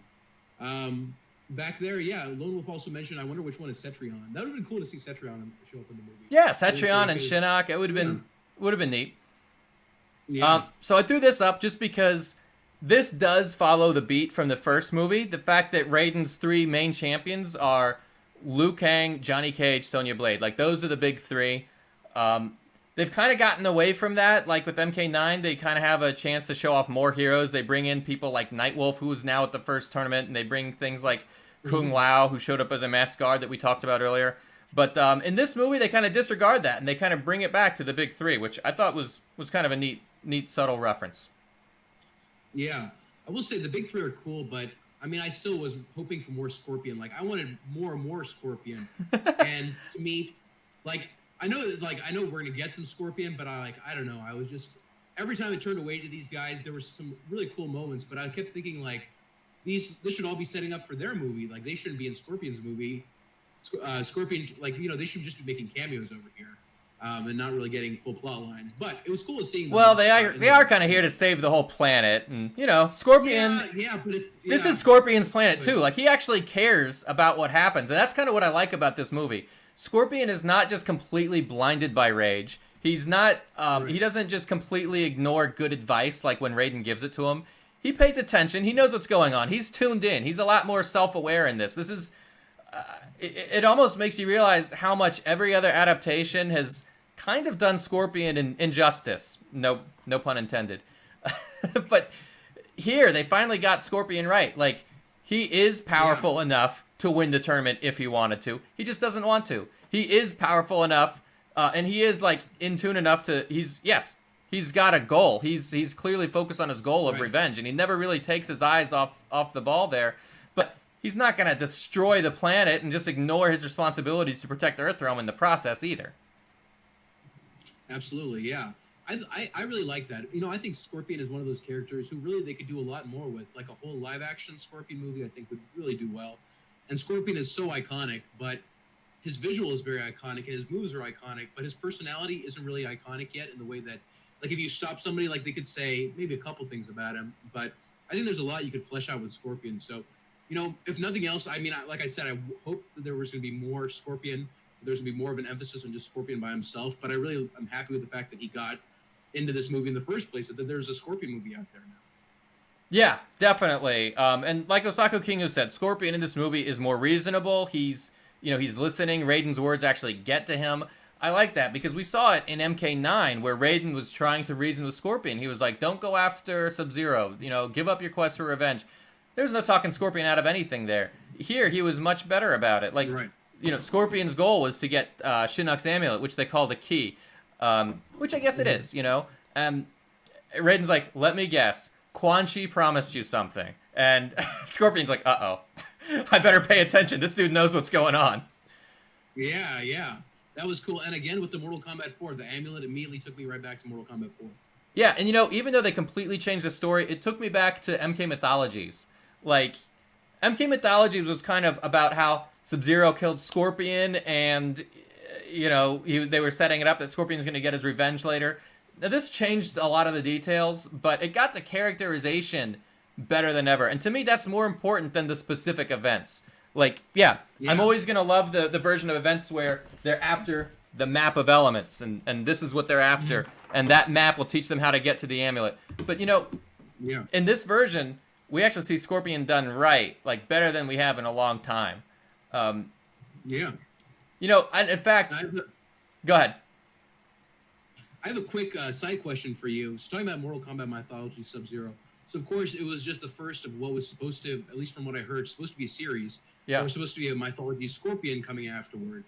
Back there, Lone Wolf also mentioned, I wonder which one is Cetrion. That would have been cool to see Cetrion show up in the movie. Yeah, Cetrion and Shinnok, it would have been neat. Yeah. So I threw this up just because this does follow the beat from the first movie. The fact that Raiden's three main champions are Liu Kang, Johnny Cage, Sonya Blade. Like, those are the big three. They've kind of gotten away from that. Like, with MK9, they kind of have a chance to show off more heroes. They bring in people like Nightwolf, who was now at the first tournament, and they bring things like Kung Lao, who showed up as a masked guard that we talked about earlier. But in this movie, they kind of disregard that, and they kind of bring it back to the big three, which I thought was kind of a neat, subtle reference. Yeah. I will say the big three are cool, but, I mean, I still was hoping for more Scorpion. Like, I wanted more and more Scorpion. And to me, like, I know we're going to get some Scorpion, but I don't know. I was just, every time I turned away to these guys, there were some really cool moments, but I kept thinking, like, this should all be setting up for their movie. Like, they shouldn't be in Scorpion's movie. Scorpion, like, they should just be making cameos over here, and not really getting full plot lines. But it was cool seeing them. Well, they are kind of here to save the whole planet, and Scorpion. Yeah, but this is Scorpion's planet too. Like, he actually cares about what happens, and that's kind of what I like about this movie. Scorpion is not just completely blinded by rage. He's not. He doesn't just completely ignore good advice like when Raiden gives it to him. He pays attention. He knows what's going on. He's tuned in. He's a lot more self-aware in this. This is. It almost makes you realize how much every other adaptation has kind of done Scorpion an injustice. No pun intended. But here, they finally got Scorpion right. Like, he is powerful enough to win the tournament if he wanted to. He just doesn't want to. He is powerful enough, and he is, like, in tune enough to... He's got a goal. He's clearly focused on his goal of revenge, and he never really takes his eyes off the ball there. But he's not going to destroy the planet and just ignore his responsibilities to protect Earthrealm in the process either. Absolutely, yeah. I really like that. You know, I think Scorpion is one of those characters who really they could do a lot more with. Like a whole live action Scorpion movie, I think would really do well. And Scorpion is so iconic, but his visual is very iconic and his moves are iconic, but his personality isn't really iconic yet in the way that, like, if you stop somebody, like, they could say maybe a couple things about him, but I think there's a lot you could flesh out with Scorpion. So, you know, if nothing else, I mean, like I said, I hope that there was going to be more Scorpion. There's going to be more of an emphasis on just Scorpion by himself, but I'm happy with the fact that he got into this movie in the first place, that there's a Scorpion movie out there now. Yeah, definitely. And like Osako Kingu said, Scorpion in this movie is more reasonable. He's listening. Raiden's words actually get to him. I like that because we saw it in MK9 where Raiden was trying to reason with Scorpion. He was like, don't go after Sub-Zero. You know, give up your quest for revenge. There's no talking Scorpion out of anything there. Here, he was much better about it. Like, right. You know, Scorpion's goal was to get Shinnok's amulet, which they called a key. Which I guess it is, you know. Raiden's like, let me guess. Quan Chi promised you something. And Scorpion's like, uh-oh. I better pay attention. This dude knows what's going on. Yeah. That was cool. And again, with the Mortal Kombat 4, the amulet immediately took me right back to Mortal Kombat 4. Yeah, and you know, even though they completely changed the story, it took me back to MK Mythologies. Like, MK Mythologies was kind of about how Sub-Zero killed Scorpion and, you know, they were setting it up that Scorpion's going to get his revenge later. Now, this changed a lot of the details, but it got the characterization better than ever. And to me, that's more important than the specific events. Like, yeah. I'm always going to love the version of events where they're after the map of elements, and this is what they're after. And that map will teach them how to get to the amulet. But, you know, in this version, we actually see Scorpion done right, like better than we have in a long time. Yeah. You know, in fact, go ahead. I have a quick side question for you. So talking about Mortal Kombat Mythology Sub-Zero. So, of course, it was just the first of what was supposed to, at least from what I heard, supposed to be a series. Yeah. There was supposed to be a Mythology Scorpion coming afterward.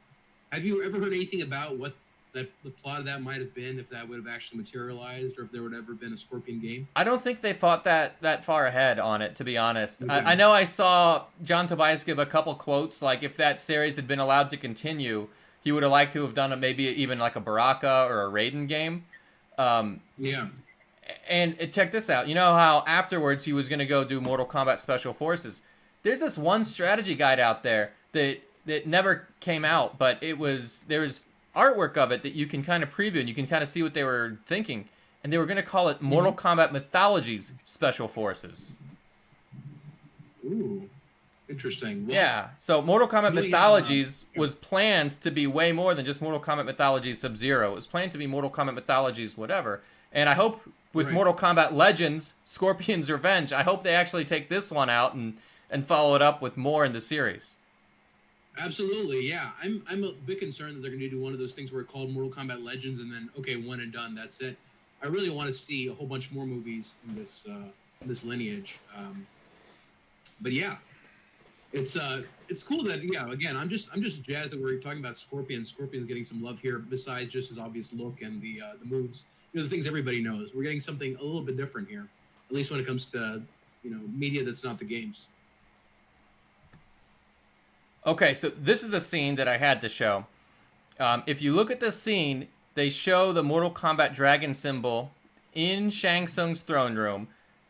Have you ever heard anything about what the plot of that might have been, if that would have actually materialized, or if there would have ever been a Scorpion game? I don't think they thought that far ahead on it, to be honest. Okay. I know I saw John Tobias give a couple quotes, like if that series had been allowed to continue, he would have liked to have done maybe even like a Baraka or a Raiden game. Yeah. And check this out. You know how afterwards he was going to go do Mortal Kombat Special Forces? There's this one strategy guide out there that never came out, but there was artwork of it that you can kind of preview and you can kind of see what they were thinking. And they were going to call it Mortal Kombat Mythologies Special Forces. Ooh, interesting. Well, yeah, so Mortal Kombat Mythologies was planned to be way more than just Mortal Kombat Mythologies Sub-Zero. It was planned to be Mortal Kombat Mythologies whatever. And I hope with Mortal Kombat Legends, Scorpion's Revenge, I hope they actually take this one out and follow it up with more in the series. Absolutely, yeah. I'm a bit concerned that they're going to do one of those things where it's called Mortal Kombat Legends and then, okay, one and done, that's it. I really want to see a whole bunch more movies in this lineage. But yeah, it's cool that, yeah, again, I'm just jazzed that we're talking about Scorpion. Scorpion's getting some love here besides just his obvious look and the moves. You know, the things everybody knows. We're getting something a little bit different here, at least when it comes to, you know, media that's not the games. Okay, so this is a scene that I had to show. If you look at this scene, they show the Mortal Kombat dragon symbol in Shang Tsung's throne room,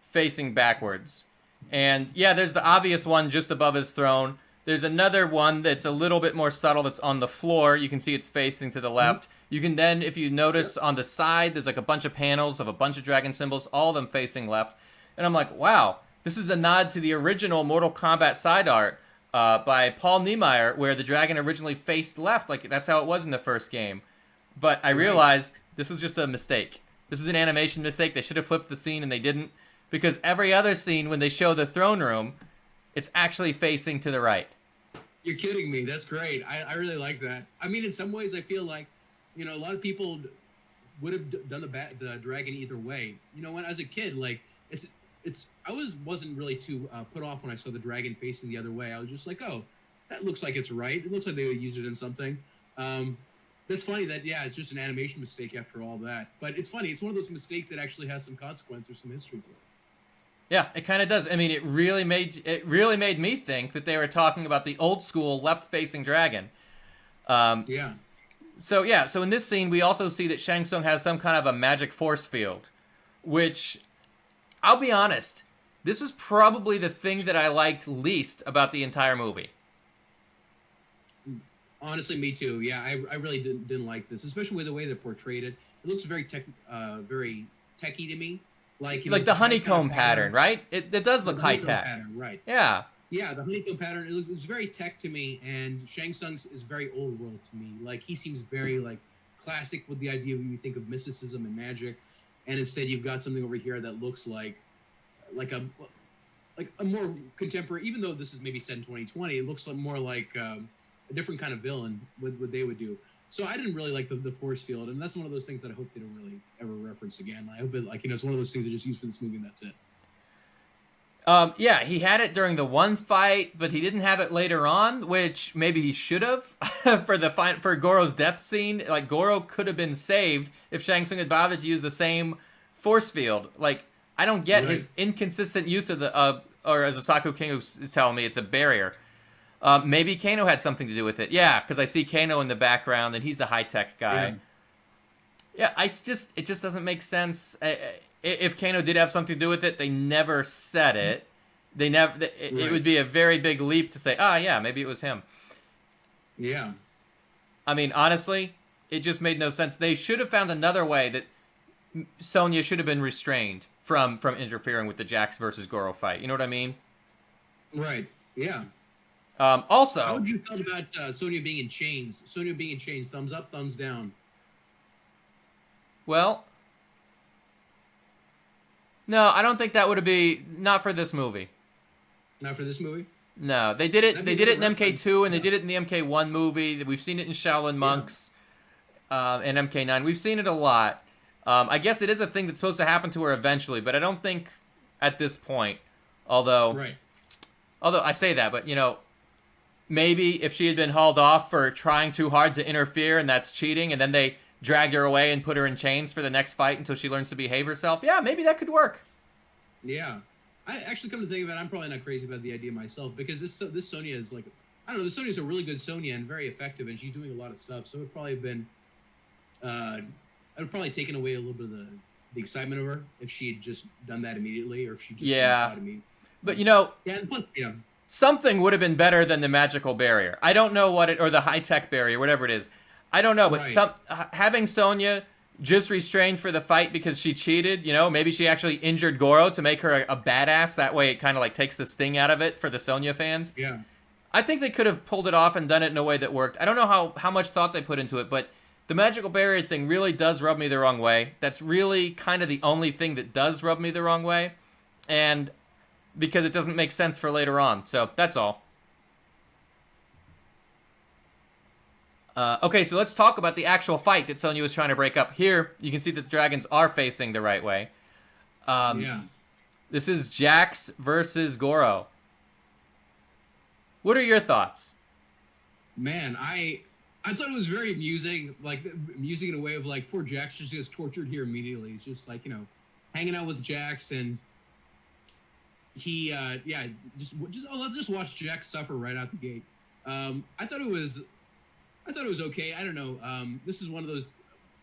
facing backwards. And yeah, there's the obvious one just above his throne. There's another one that's a little bit more subtle that's on the floor. You can see it's facing to the left. You can then, if you notice on the side, there's like a bunch of panels of a bunch of dragon symbols, all of them facing left. And I'm like, wow, this is a nod to the original Mortal Kombat side art by Paul Niemeyer, where the dragon originally faced left. Like, that's how it was in the first game. But I realized this was just a mistake. This is an animation mistake. They should have flipped the scene, and they didn't. Because every other scene, when they show the throne room, it's actually facing to the right. You're kidding me. That's great. I really like that. I mean, in some ways, I feel like, you know, a lot of people would have done the dragon either way. You know, when as a kid, like, I wasn't really too put off when I saw the dragon facing the other way. I was just like, oh, that looks like it's right. It looks like they would use it in something. That's funny that, yeah, it's just an animation mistake after all that. But it's funny. It's one of those mistakes that actually has some consequence or some history to it. Yeah, it kind of does. I mean, it really made me think that they were talking about the old school left-facing dragon. Um, Yeah. so in this scene, we also see that Shang Tsung has some kind of a magic force field, which I'll be honest, this was probably the thing that I liked least about the entire movie. Honestly, me too. Yeah, I really didn't like this, especially with the way they portrayed it. It looks very techy to me. Like, Like the kind honeycomb of pattern, right? It does the look high honeycomb tech. pattern, right? Yeah. Yeah, the honeycomb pattern. It's very tech to me, and Shang Tsung's is very old world to me. Like, he seems very like classic with the idea when you think of mysticism and magic, and instead you've got something over here that looks like a like a more contemporary. Even though this is maybe set in 2020, it looks like more like a different kind of villain. What they would do. So I didn't really like the force field, and that's one of those things that I hope they don't really ever reference again. I hope it it's one of those things they just use for this movie and that's it. Yeah, he had it during the one fight, but he didn't have it later on, which maybe he should have for Goro's death scene. Like, Goro could have been saved if Shang Tsung had bothered to use the same force field. Like, I don't get his inconsistent use of or as Osaku King is telling me, it's a barrier. Maybe Kano had something to do with it. Yeah, because I see Kano in the background, and he's a high-tech guy. Yeah, it just doesn't make sense. If Kano did have something to do with it, they never said it. They never. It would be a very big leap to say, yeah, maybe it was him. Yeah. I mean, honestly, it just made no sense. They should have found another way that Sonya should have been restrained from interfering with the Jax versus Goro fight. You know what I mean? Right. Yeah. Also, how would you feel about Sonya being in chains? Sonya being in chains, thumbs up, thumbs down. Well, no, I don't think that would be not for this movie. Not for this movie? No, they did it. They did it in MK2 and they did it in the MK1 movie. We've seen it in Shaolin Monks and MK9. We've seen it a lot. I guess it is a thing that's supposed to happen to her eventually, but I don't think at this point. Although I say that, but maybe if she had been hauled off for trying too hard to interfere and that's cheating, and then they dragged her away and put her in chains for the next fight until she learns to behave herself. Yeah, maybe that could work. Yeah. I actually, come to think of it, I'm probably not crazy about the idea myself, because this Sonya is like, I don't know, this Sonya's a really good Sonya and very effective, and she's doing a lot of stuff, so it would probably have been, it would probably taken away a little bit of the excitement of her if she had just done that immediately, or if she just yeah. But something would have been better than the magical barrier. I don't know what or the high-tech barrier, whatever it is. I don't know, but having Sonya just restrained for the fight because she cheated, maybe she actually injured Goro to make her a badass. That way it kind of like takes the sting out of it for the Sonya fans. Yeah. I think they could have pulled it off and done it in a way that worked. I don't know how much thought they put into it, but the magical barrier thing really does rub me the wrong way. That's really kind of the only thing that does rub me the wrong way. And because it doesn't make sense for later on. So that's all. Okay, so let's talk about the actual fight that Sonya was trying to break up. Here, you can see that the dragons are facing the right way. This is Jax versus Goro. What are your thoughts? Man, I thought it was very amusing, amusing in a way of like, poor Jax just gets tortured here immediately. He's just like, hanging out with Jax, and he, let's just watch Jax suffer right out the gate. I thought it was okay. I don't know. This is one of those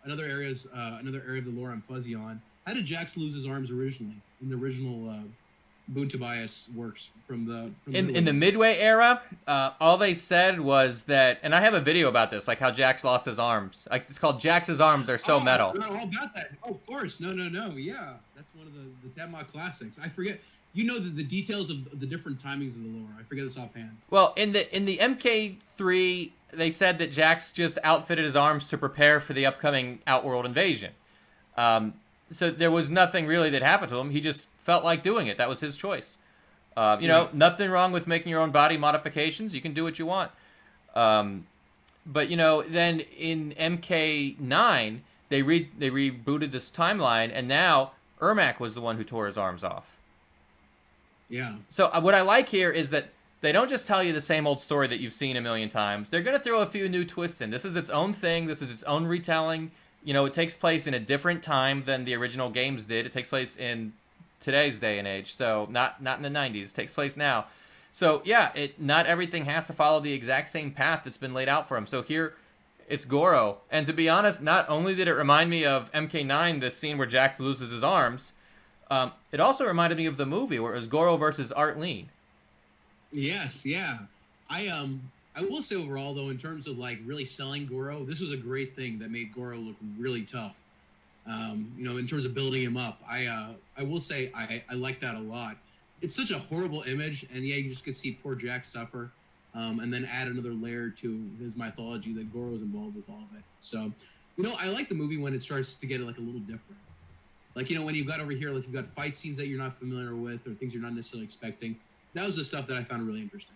another area of the lore I'm fuzzy on. How did Jax lose his arms originally in the original Boon Tobias works from the Midway era? All they said was that, and I have a video about this, like how Jax lost his arms. It's called Jax's Arms Are So Metal. I all about that. Oh, of course. No. Yeah, that's one of the tabmok classics. I forget. The details of the different timings of the lore. I forget this offhand. Well, in the MK3, they said that Jax just outfitted his arms to prepare for the upcoming Outworld invasion. So there was nothing really that happened to him. He just felt like doing it. That was his choice. Nothing wrong with making your own body modifications. You can do what you want. But then in MK9, they rebooted this timeline, and now Ermac was the one who tore his arms off. Yeah. So what I like here is that they don't just tell you the same old story that you've seen a million times. They're going to throw a few new twists in. This is its own thing. This is its own retelling. It takes place in a different time than the original games did. It takes place in today's day and age. So not in the 90s. It takes place now. So yeah, not everything has to follow the exact same path that's been laid out for him. So here, it's Goro. And to be honest, not only did it remind me of MK9, the scene where Jax loses his arms, it also reminded me of the movie where it was Goro versus Art Lean. Yes, yeah. I will say overall though, in terms of like really selling Goro, this was a great thing that made Goro look really tough. In terms of building him up, I will say I like that a lot. It's such a horrible image, and yeah, you just could see poor Jack suffer, and then add another layer to his mythology that Goro's involved with all of it. So, I like the movie when it starts to get like a little different. Like, when you've got over here, like you've got fight scenes that you're not familiar with or things you're not necessarily expecting. That was the stuff that I found really interesting.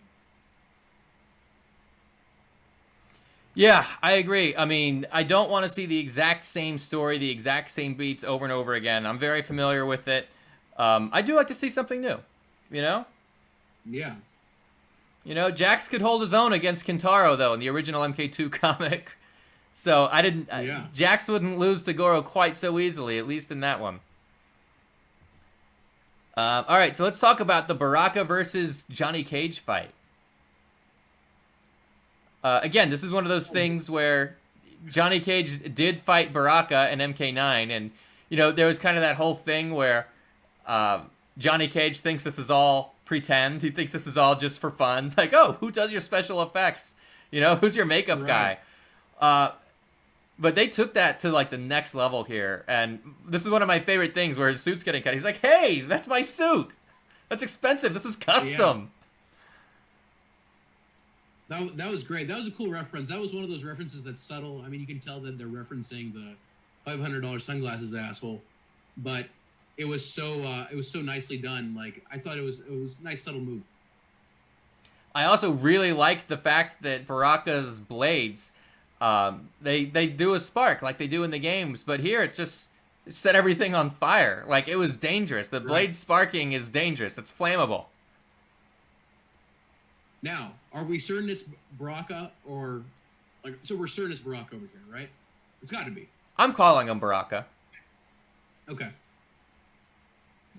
Yeah, I agree. I mean, I don't want to see the exact same story, the exact same beats over and over again. I'm very familiar with it. I do like to see something new, Yeah. Jax could hold his own against Kintaro, though, in the original MK2 comic. So Jax wouldn't lose to Goro quite so easily, at least in that one. All right, so let's talk about the Baraka versus Johnny Cage fight. Again, this is one of those things where Johnny Cage did fight Baraka in MK9, and, there was kind of that whole thing where Johnny Cage thinks this is all pretend. He thinks this is all just for fun. Like, oh, who does your special effects? Who's your makeup guy? But they took that to, like, the next level here, and this is one of my favorite things where his suit's getting cut. He's like, hey, that's my suit. That's expensive. This is custom. Yeah. That was great. That was a cool reference. That was one of those references that's subtle. I mean, you can tell that they're referencing the $500 sunglasses asshole, but it was so nicely done. Like, I thought it was a nice subtle move. I also really like the fact that Baraka's blades, they do a spark like they do in the games, but here it just set everything on fire. Like, it was dangerous. The blade sparking is dangerous. It's flammable. Now, are we certain it's Baraka or so we're certain it's Baraka over here, right? It's got to be. I'm calling him Baraka. Okay.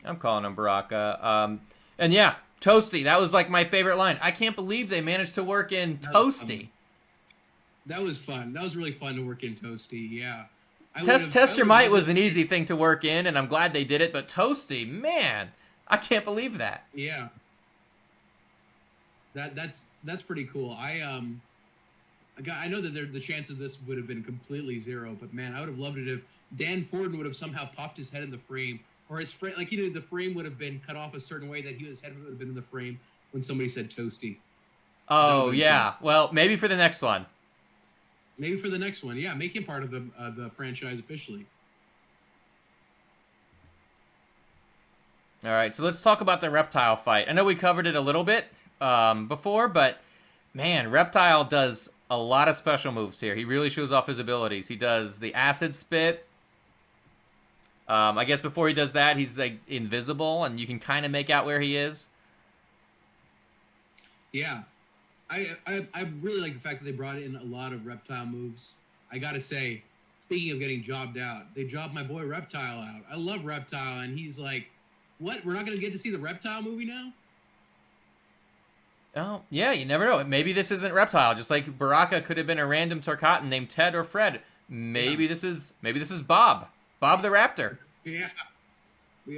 I'm calling him Baraka. And yeah, Toasty. That was like my favorite line. I can't believe they managed to work in Toasty. That was fun. That was really fun to work in Toasty. Yeah. Test Your Might was an easy thing to work in, and I'm glad they did it. But Toasty, man, I can't believe that. Yeah. That's pretty cool. I know that the chance of this would have been completely zero, but man, I would have loved it if Dan Forden would have somehow popped his head in the frame, or his frame, the frame would have been cut off a certain way that his head would have been in the frame when somebody said Toasty. Oh yeah, well maybe for the next one. Maybe for the next one, yeah, make him part of the franchise officially. All right, so let's talk about the Reptile fight. I know we covered it a little bit before, but man, Reptile does a lot of special moves here. He really shows off his abilities. He does the acid spit. I guess before he does that, he's like invisible, and you can kind of make out where he is. Yeah, I really like the fact that they brought in a lot of Reptile moves. I gotta say, speaking of getting jobbed out, they jobbed my boy Reptile out. I love Reptile, and he's like, "What? We're not gonna get to see the Reptile movie now?" Oh, yeah, you never know. Maybe this isn't Reptile. Just like Baraka could have been a random Torcatan named Ted or Fred. Maybe this is Bob. Bob the Raptor. Yeah.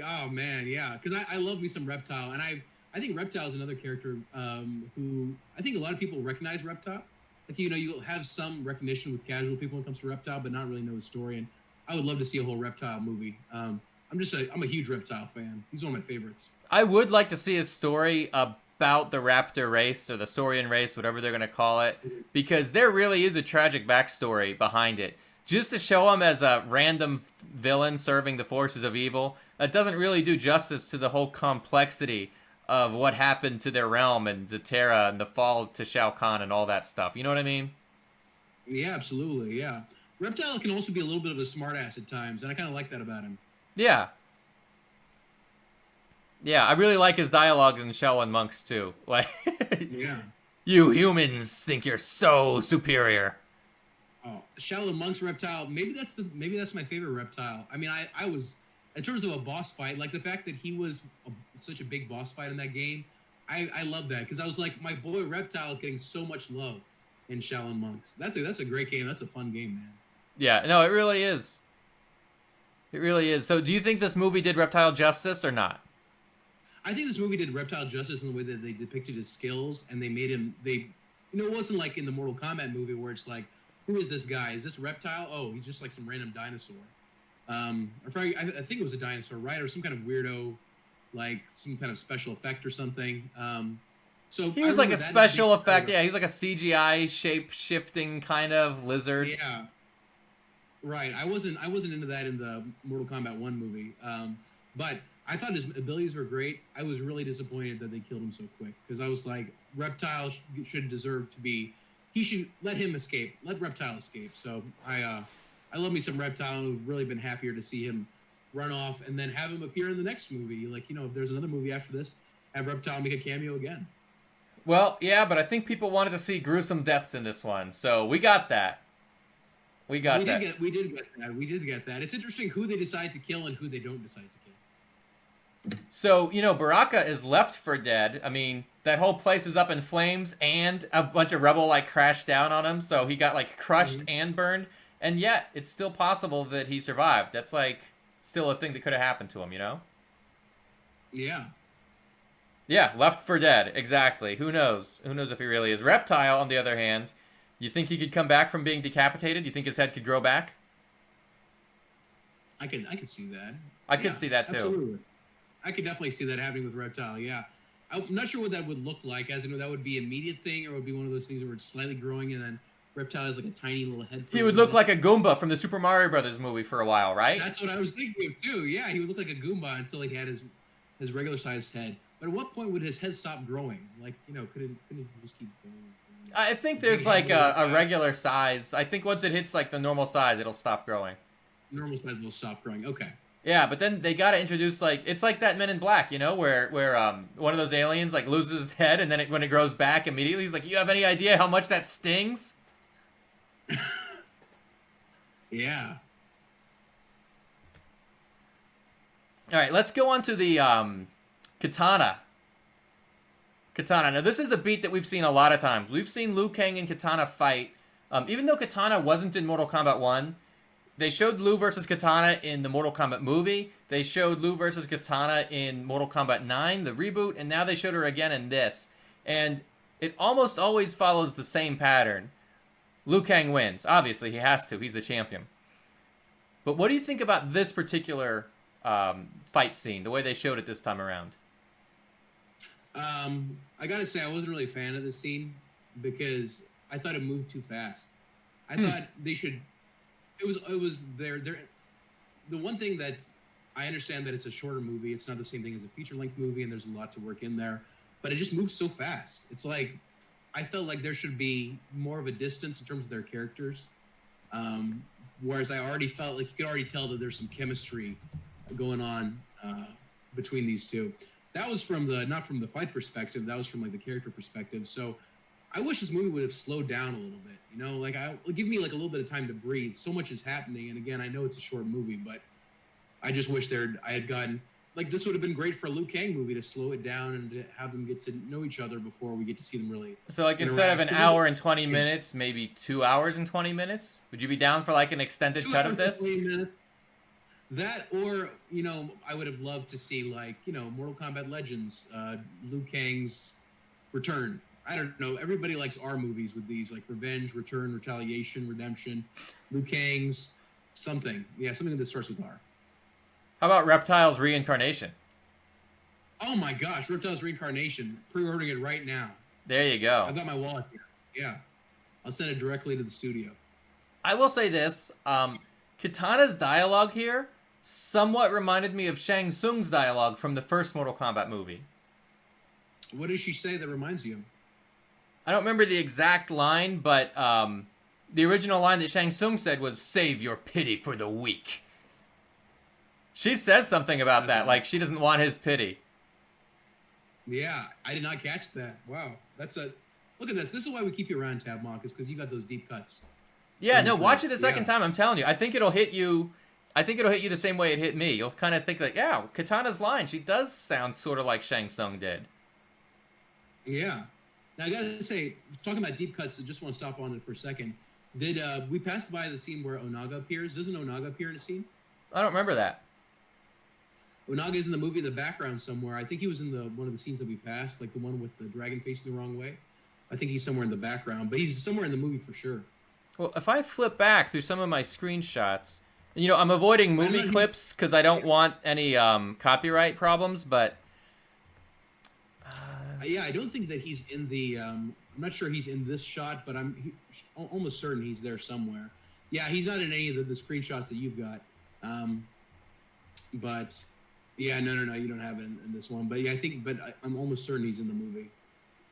Oh, man, yeah. Because I love me some Reptile. And I think Reptile is another character who I think a lot of people recognize Reptile. Like, you'll have some recognition with casual people when it comes to Reptile, but not really know his story. And I would love to see a whole Reptile movie. I'm a huge Reptile fan. He's one of my favorites. I would like to see a story about the Raptor race or the Saurian race, whatever they're going to call it, because there really is a tragic backstory behind it. Just to show him as a random villain serving the forces of evil, that doesn't really do justice to the whole complexity of what happened to their realm and Zatera and the fall to Shao Kahn and all that stuff. You know what I mean? Yeah, absolutely, yeah. Reptile can also be a little bit of a smartass at times, and I kind of like that about him. Yeah. Yeah, I really like his dialogue in Shaolin Monks, too. Like, yeah. You humans think you're so superior. Oh, Shaolin Monks Reptile. Maybe that's my favorite Reptile. I mean, I was in terms of a boss fight, like the fact that he was such a big boss fight in that game, I love that because I was like, my boy Reptile is getting so much love in Shaolin Monks. That's a great game. That's a fun game, man. Yeah, no, it really is. It really is. So do you think this movie did Reptile justice or not? I think this movie did Reptile justice in the way that they depicted his skills, and they made him. It wasn't like in the Mortal Kombat movie where it's like, who is this guy? Is this Reptile? Oh, he's just like some random dinosaur. I think it was a dinosaur, right, or some kind of weirdo, like some kind of special effect or something. So he was like a special effect. Yeah, he's like a CGI shape shifting kind of lizard. Yeah. Right. I wasn't into that in the Mortal Kombat 1 movie. But I thought his abilities were great. I was really disappointed that they killed him so quick because I was like, Reptile should deserve to be. He should let him escape. Let Reptile escape. So I love me some Reptile, and I've really been happier to see him run off and then have him appear in the next movie. Like, if there's another movie after this, have Reptile make a cameo again. Well, yeah, but I think people wanted to see gruesome deaths in this one, so we got that. We did get that. It's interesting who they decide to kill and who they don't decide to kill. So, Baraka is left for dead. I mean, that whole place is up in flames and a bunch of rubble, crashed down on him. So he got, crushed and burned. And yet, it's still possible that he survived. That's, still a thing that could have happened to him, Yeah. Yeah, left for dead. Exactly. Who knows? Who knows if he really is. Reptile, on the other hand, you think he could come back from being decapitated? You think his head could grow back? I could see that. I could see that, too. Absolutely. I could definitely see that happening with Reptile, yeah. I'm not sure what that would look like, as in that would be an immediate thing, or it would be one of those things where it's slightly growing, and then Reptile has, a tiny little head. He would look like a Goomba from the Super Mario Brothers movie for a while, right? That's what I was thinking of, too. Yeah, he would look like a Goomba until he had his regular-sized head. But at what point would his head stop growing? Couldn't he just keep going? I think there's a regular size. I think once it hits the normal size, it'll stop growing. Normal size will stop growing. Okay. Yeah, but then they gotta introduce it's like that Men in Black, where one of those aliens loses his head and then when it grows back immediately, he's like, "You have any idea how much that stings?" Yeah. All right, let's go on to the Kitana. Now, this is a beat that we've seen a lot of times. We've seen Liu Kang and Kitana fight. Even though Kitana wasn't in Mortal Kombat 1, they showed Liu versus Kitana in the Mortal Kombat movie. They showed Liu versus Kitana in Mortal Kombat 9, the reboot, and now they showed her again in this. And it almost always follows the same pattern. Liu Kang wins. Obviously, he has to. He's the champion. But what do you think about this particular fight scene, the way they showed it this time around? I gotta say, I wasn't really a fan of this scene because I thought it moved too fast. I thought they should. It was there. The one thing that I understand that it's a shorter movie. It's not the same thing as a feature-length movie, and there's a lot to work in there. But it just moves so fast. It's like I felt like there should be more of a distance in terms of their characters. Whereas I already felt like you could already tell that there's some chemistry going on between these two. That was not from the fight perspective. That was from the character perspective. So I wish this movie would have slowed down a little bit. Give me a little bit of time to breathe. So much is happening, and again, I know it's a short movie, but I just wish I had gotten this would have been great for a Liu Kang movie to slow it down and to have them get to know each other before we get to see them really. So instead of an hour and 20 minutes, maybe 2 hours and 20 minutes. Would you be down for an extended cut of this? 20 minutes. That, or, I would have loved to see, Mortal Kombat Legends, Liu Kang's return. I don't know. Everybody likes R movies with these, Revenge, Return, Retaliation, Redemption, Liu Kang's something. Yeah, something that starts with R. How about Reptile's reincarnation? Oh my gosh, Reptile's reincarnation. Pre-ordering it right now. There you go. I've got my wallet here. Yeah. I'll send it directly to the studio. I will say this. Kitana's dialogue here somewhat reminded me of Shang Tsung's dialogue from the first Mortal Kombat movie. What does she say that reminds you? I don't remember the exact line, but the original line that Shang Tsung said was, "Save your pity for the weak." She says something about that, she doesn't want his pity. Yeah, I did not catch that. Wow. Look at this. This is why we keep you around, Tabmok, is because you got those deep cuts. Yeah, no, watch it a second time, I'm telling you. I think it'll hit you I think it'll hit you the same way it hit me. You'll kind of think like, yeah, Kitana's line, she does sound sort of like Shang Tsung did. Yeah. Now I gotta say, talking about deep cuts, I just want to stop on it for a second. Did we passed by the scene where Onaga appears? Doesn't Onaga appear in the scene? I don't remember that. Onaga is in the movie in the background somewhere. I think he was in one of the scenes that we passed, like the one with the dragon facing the wrong way. I think he's somewhere in the background, but he's somewhere in the movie for sure. Well, if I flip back through some of my screenshots, you know, I'm avoiding movie clips because I don't want any copyright problems, but... Yeah, I don't think that he's in the... I'm not sure he's in this shot, but I'm almost certain he's there somewhere. Yeah, he's not in any of the screenshots that you've got. But... Yeah, no, you don't have it in this one. But yeah, I'm almost certain he's in the movie.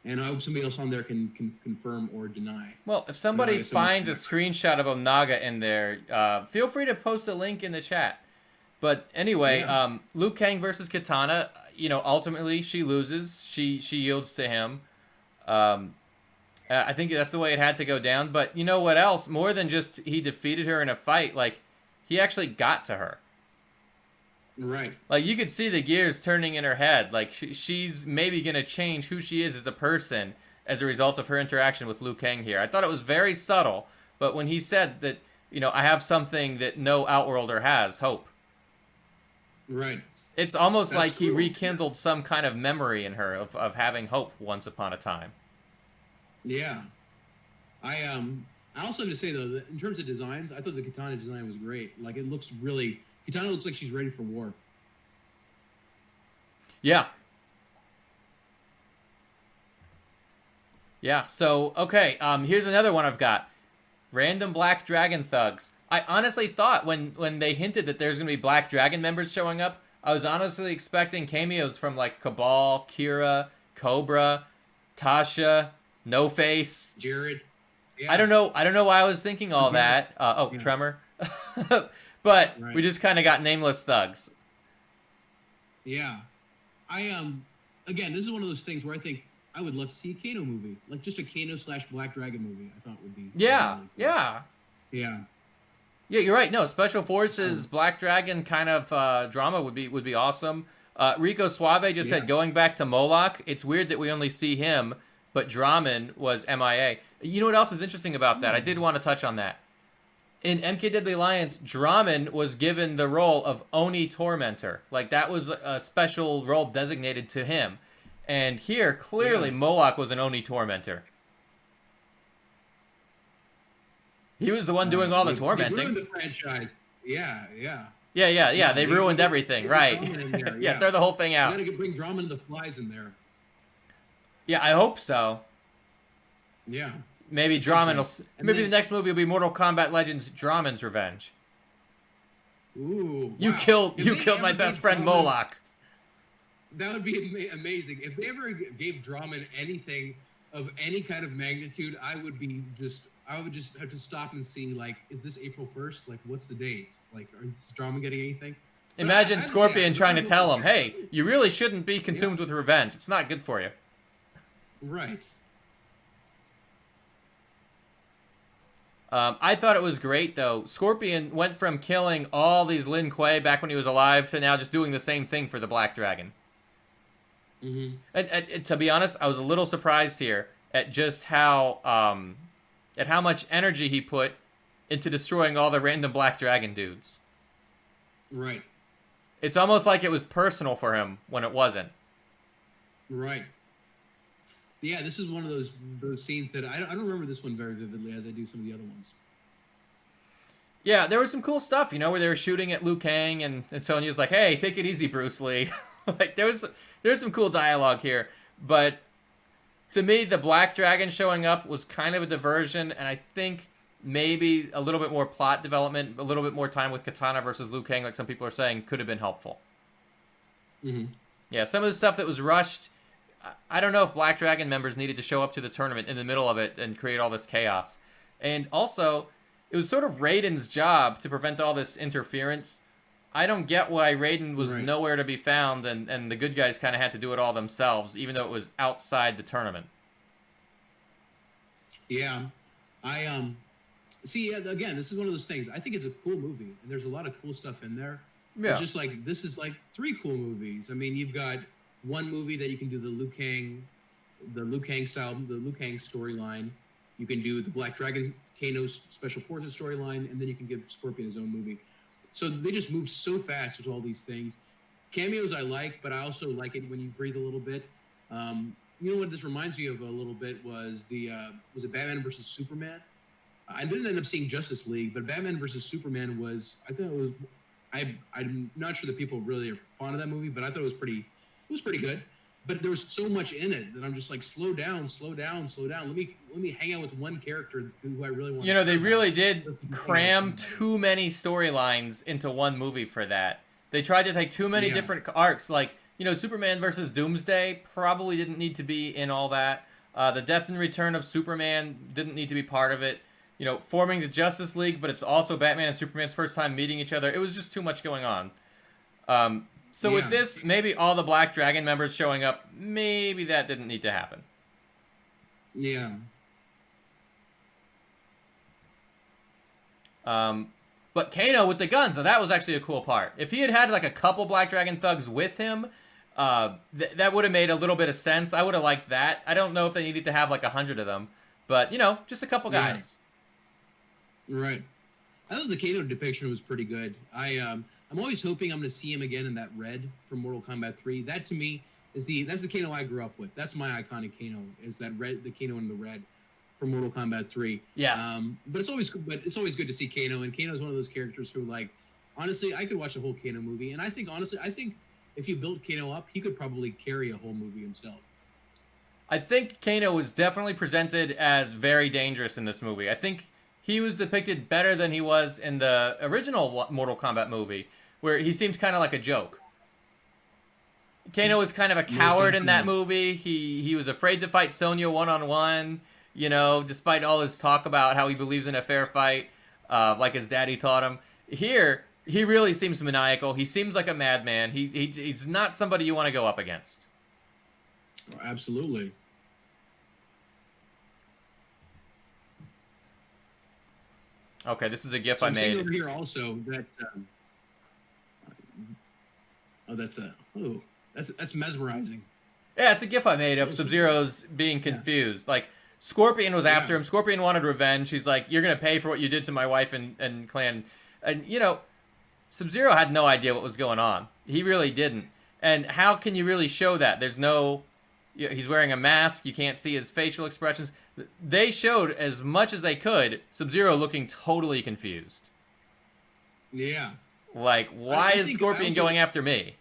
And I hope somebody else on there can confirm or deny. Well, if somebody finds a screenshot of Onaga in there, feel free to post a link in the chat. But anyway, Yeah. Liu Kang versus Kitana, you know, ultimately she loses. She yields to him. I think that's the way it had to go down. But you know what else? More than just he defeated her in a fight, like, he actually got to her. Right. Like, you could see the gears turning in her head. Like, she's maybe going to change who she is as a person as a result of her interaction with Liu Kang here. I thought it was very subtle, but when he said that, you know, I have something that no Outworlder has, hope. Right. It's almost That's like he cool. rekindled some kind of memory in her of having hope once upon a time. Yeah. I also have to say, though, that in terms of designs, I thought the Kitana design was great. Like, it looks really... Kitana looks like she's ready for war. Yeah. Yeah, so, okay, here's another one I've got. Random Black Dragon thugs. I honestly thought when they hinted that there's going to be Black Dragon members showing up, I was honestly expecting cameos from, like, Cabal, Kira, Cobra, Tasha, No Face. Jared. Yeah. I don't know why I was thinking all that. Yeah. Tremor. But Right. we just kind of got nameless thugs. Yeah. Again, this is one of those things where I think I would love to see a Kano movie. Like, just a Kano / Black Dragon movie, I thought would be... Yeah, really cool. yeah. Yeah. Yeah, you're right. No, Special Forces, Black Dragon kind of drama would be awesome. Rico Suave just said, going back to Moloch, it's weird that we only see him, but Draman was MIA. You know what else is interesting about that? I did want to touch on that. In MK Deadly Alliance, Draman was given the role of Oni Tormentor. Like, that was a special role designated to him. And here, clearly, Moloch was an Oni Tormentor. He was the one doing all the tormenting. They ruined the franchise. Yeah. Yeah. They ruined everything, right? There, Yeah, throw the whole thing out. You gotta bring drama and the flies in there. Yeah, I hope so. Yeah. Maybe Draman will... And Maybe then- the next movie will be Mortal Kombat Legends Draman's Revenge. Ooh. You wow. killed If they my ever best gave friend Draman- Moloch. That would be amazing. If they ever gave Draman anything of any kind of magnitude, I would just have to stop and see, like, is this April 1st? Like, what's the date? Like, is Draman getting anything? But Imagine I have to say, Scorpion trying to Draman tell was him, hey, you really shouldn't be consumed with revenge. It's not good for you. Right. I thought it was great, though. Scorpion went from killing all these Lin Kuei back when he was alive to now just doing the same thing for the Black Dragon. Mm-hmm. And to be honest, I was a little surprised here at just how much energy he put into destroying all the random Black Dragon dudes. Right. It's almost like it was personal for him when it wasn't. Right. Yeah, this is one of those scenes that I don't remember this one very vividly as I do some of the other ones. Yeah, there was some cool stuff, you know, where they were shooting at Liu Kang and Sonya's like, hey, take it easy, Bruce Lee. Like, there's some cool dialogue here. But to me, the Black Dragon showing up was kind of a diversion, and I think maybe a little bit more plot development, a little bit more time with Kitana versus Liu Kang, like some people are saying, could have been helpful. Mm-hmm. Yeah, some of the stuff that was rushed, I don't know if Black Dragon members needed to show up to the tournament in the middle of it and create all this chaos. And also, it was sort of Raiden's job to prevent all this interference. I don't get why Raiden was nowhere to be found and the good guys kind of had to do it all themselves, even though it was outside the tournament. Yeah. See, again, this is one of those things. I think it's a cool movie, and there's a lot of cool stuff in there. Yeah. It's just like this is like 3 cool movies. I mean, you've got one movie that you can do the Liu Kang style, the Liu Kang storyline. You can do the Black Dragon Kano Special Forces storyline, and then you can give Scorpion his own movie. So they just move so fast with all these things. Cameos I like, but I also like it when you breathe a little bit. You know what this reminds me of a little bit was it Batman versus Superman? I didn't end up seeing Justice League, but Batman versus Superman was, I thought it was, I'm not sure that people really are fond of that movie, but I thought it was pretty good. But there was so much in it that I'm just like, slow down. Let me hang out with one character who I really want. You know, they really did cram too many storylines into one movie for that. They tried to take too many different arcs. Like, you know, Superman versus Doomsday probably didn't need to be in all that. The death and return of Superman didn't need to be part of it. You know, forming the Justice League, but it's also Batman and Superman's first time meeting each other. It was just too much going on. So with this, maybe all the Black Dragon members showing up, maybe that didn't need to happen. Yeah. But Kano with the guns, now that was actually a cool part. If he had like a couple Black Dragon thugs with him, that would have made a little bit of sense. I would have liked that. I don't know if they needed to have like 100 of them, but you know, just a couple guys. Yeah. Right. I thought the Kano depiction was pretty good. I'm always hoping I'm going to see him again in that red from Mortal Kombat 3. That to me is that's the Kano I grew up with. That's my iconic Kano, is that red, the Kano in the red from Mortal Kombat 3. Yes. But it's always good to see Kano, and Kano is one of those characters who, like, honestly, I could watch a whole Kano movie, and I think if you build Kano up, he could probably carry a whole movie himself. I think Kano was definitely presented as very dangerous in this movie. I think he was depicted better than he was in the original Mortal Kombat movie, where he seems kind of like a joke. Kano was kind of a coward in that movie. He was afraid to fight Sonya one-on-one, you know, despite all his talk about how he believes in a fair fight, like his daddy taught him. Here, he really seems maniacal. He seems like a madman. He's not somebody you want to go up against. Oh, absolutely. Okay, this is a GIF So I I'm made. seeing over here also that. That's mesmerizing. Yeah, it's a GIF I made of Sub-Zero's being confused. Like, Scorpion was after him. Scorpion wanted revenge. He's like, you're going to pay for what you did to my wife and clan. And, you know, Sub-Zero had no idea what was going on. He really didn't. And how can you really show that? There's no... He's wearing a mask. You can't see his facial expressions. They showed as much as they could Sub-Zero looking totally confused. Yeah. Like, why is Scorpion going after me?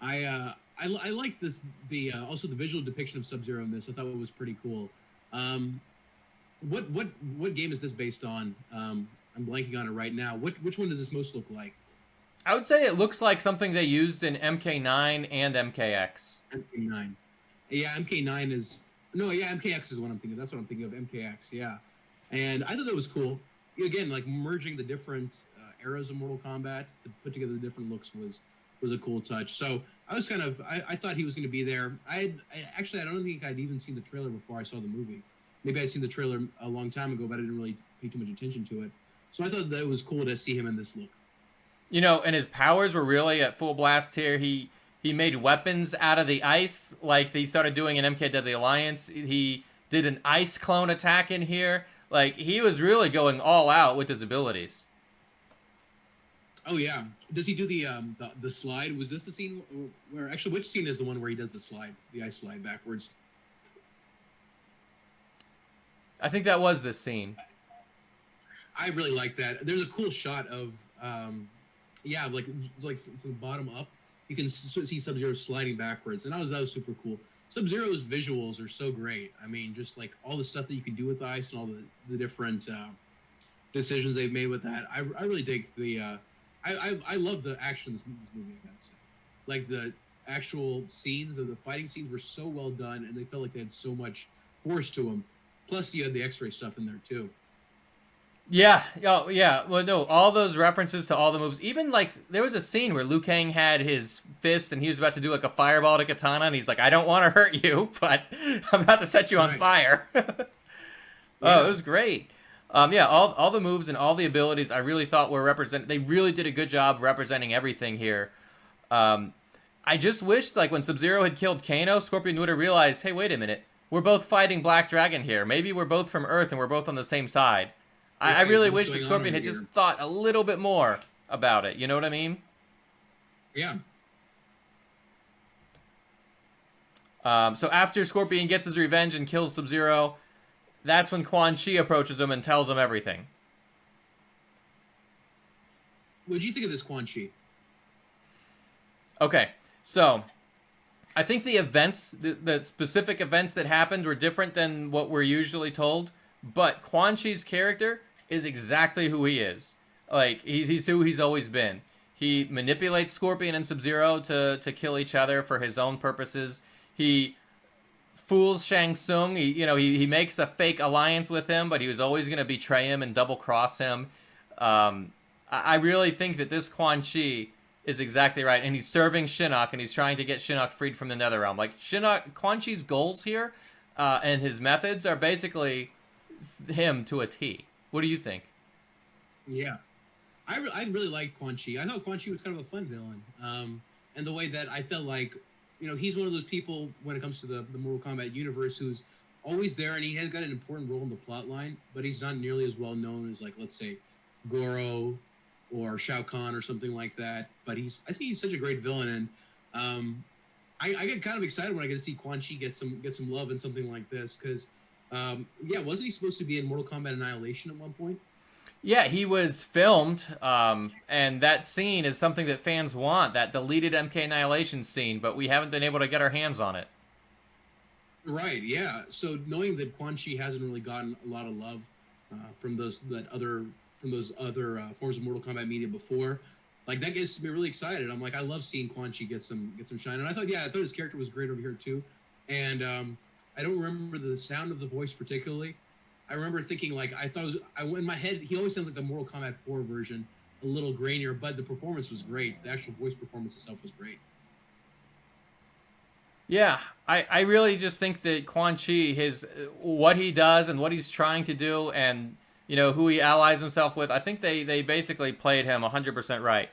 I like this. Also the visual depiction of Sub-Zero in this. I thought it was pretty cool. What game is this based on? I'm blanking on it right now. Which one does this most look like? I would say it looks like something they used in MK9 and MKX. MK9. Yeah, MK9 is... No, yeah, MKX is what I'm thinking. That's what I'm thinking of, MKX, yeah. And I thought that was cool. Again, like merging the different eras of Mortal Kombat to put together the different looks was a cool touch. So I was I thought he was going to be there. I don't think I'd even seen the trailer before I saw the movie. Maybe I'd seen the trailer a long time ago, but I didn't really pay too much attention to it. So I thought that it was cool to see him in this look. You know, and his powers were really at full blast here. He made weapons out of the ice, like they started doing in MK Deadly Alliance. He did an ice clone attack in here. Like, he was really going all out with his abilities. Oh, yeah. Does he do the slide? Was this the scene where... Actually, which scene is the one where he does the slide? The ice slide backwards? I think that was this scene. I really like that. There's a cool shot of... like from the bottom up, you can see Sub-Zero sliding backwards, and that was super cool. Sub-Zero's visuals are so great. I mean, just like all the stuff that you can do with ice and all the different decisions they've made with that. I really dig the. I love the action in this movie. I gotta say, like the actual scenes of the fighting scenes were so well done, and they felt like they had so much force to them. Plus, you had the X-ray stuff in there too. Yeah, oh, yeah. Well, no, all those references to all the moves. Even, like, there was a scene where Liu Kang had his fist and he was about to do, like, a fireball to Kitana, and he's like, I don't want to hurt you, but I'm about to set you on fire. Oh, it Yeah. was great. Yeah, all the moves and all the abilities I really thought were represent. They really did a good job representing everything here. Um, I just wish, like, when Sub-Zero had killed Kano, Scorpion would have realized, hey, wait a minute, we're both fighting Black Dragon here. Maybe we're both from Earth and we're both on the same side. I Right. really What's wish that going on Scorpion over had just here? thought a little bit more about it. You know what I mean? Yeah. So after Scorpion gets his revenge and kills Sub-Zero, that's when Quan Chi approaches him and tells him everything. What did you think of this Quan Chi? Okay, so I think the events, the specific events that happened were different than what we're usually told, but Quan Chi's character is exactly who he is. Like, he's who he's always been. He manipulates Scorpion and Sub-Zero to kill each other for his own purposes. He fools Shang Tsung. He makes a fake alliance with him, but he was always going to betray him and double cross him. I really think that this Quan Chi is exactly right, and he's serving Shinnok, and he's trying to get Shinnok freed from the Netherrealm. Like, Quan Chi's goals here and his methods are basically him to a T. What do you think? Yeah. I really liked Quan Chi. I thought Quan Chi was kind of a fun villain. And the way that I felt like, he's one of those people when it comes to the Mortal Kombat universe who's always there, and he has got an important role in the plot line, but he's not nearly as well known as, like, let's say, Goro or Shao Kahn or something like that. But I think he's such a great villain, and I get kind of excited when I get to see Quan Chi get some love in something like this, because wasn't he supposed to be in Mortal Kombat Annihilation at one point? Yeah, he was filmed, and that scene is something that fans want, that deleted MK Annihilation scene, but we haven't been able to get our hands on it. Right, yeah. So knowing that Quan Chi hasn't really gotten a lot of love from those other forms of Mortal Kombat media before, like, that gets me really excited. I'm like, I love seeing Quan Chi get some shine, and I thought his character was great over here too. And I don't remember the sound of the voice particularly. I remember thinking, like, in my head, he always sounds like the Mortal Kombat 4 version, a little grainier, but the performance was great. The actual voice performance itself was great. Yeah, I really just think that Quan Chi, what he does and what he's trying to do, and who he allies himself with, I think they basically played him 100% right.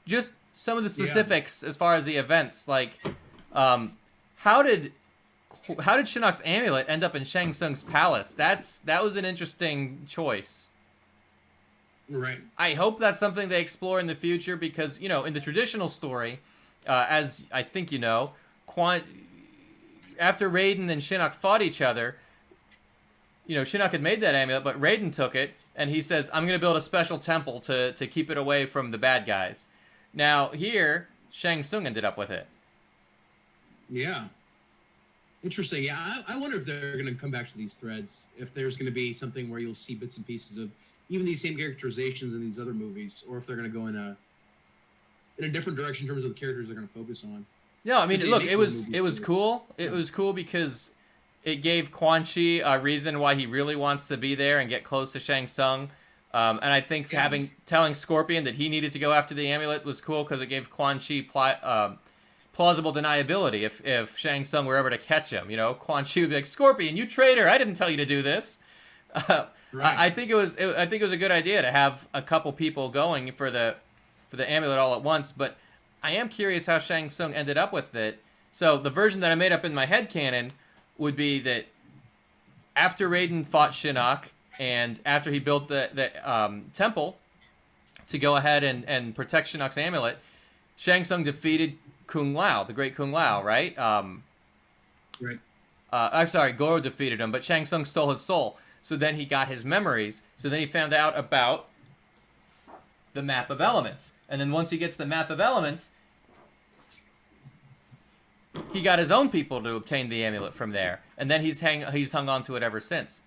Just some of the specifics as far as the events, like how did Shinnok's amulet end up in Shang Tsung's palace? That was an interesting choice. Right. I hope that's something they explore in the future, because in the traditional story, as I think after Raiden and Shinnok fought each other, Shinnok had made that amulet, but Raiden took it, and he says, I'm going to build a special temple to keep it away from the bad guys. Now, here, Shang Tsung ended up with it. Yeah. Interesting. Yeah, I wonder if they're going to come back to these threads, if there's going to be something where you'll see bits and pieces of even these same characterizations in these other movies, or if they're going to go in a different direction in terms of the characters they're going to focus on. No, I mean, look, it was cool. It was cool because it gave Quan Chi a reason why he really wants to be there and get close to Shang Tsung. And I think telling Scorpion that he needed to go after the amulet was cool, because it gave Quan Chi plausible deniability if Shang Tsung were ever to catch him. Quan Chi would be like, Scorpion, you traitor! I didn't tell you to do this. Right. I think it was a good idea to have a couple people going for the amulet all at once, but I am curious how Shang Tsung ended up with it. So the version that I made up in my head canon would be that after Raiden fought Shinnok, and after he built the temple to go ahead and protect Shinnok's amulet, Shang Tsung defeated Kung Lao, the great Kung Lao, right? Right. I'm sorry, Goro defeated him, but Shang Tsung stole his soul. So then he got his memories. So then he found out about the map of elements. And then once he gets the map of elements, he got his own people to obtain the amulet from there. And then he's hung on to it ever since.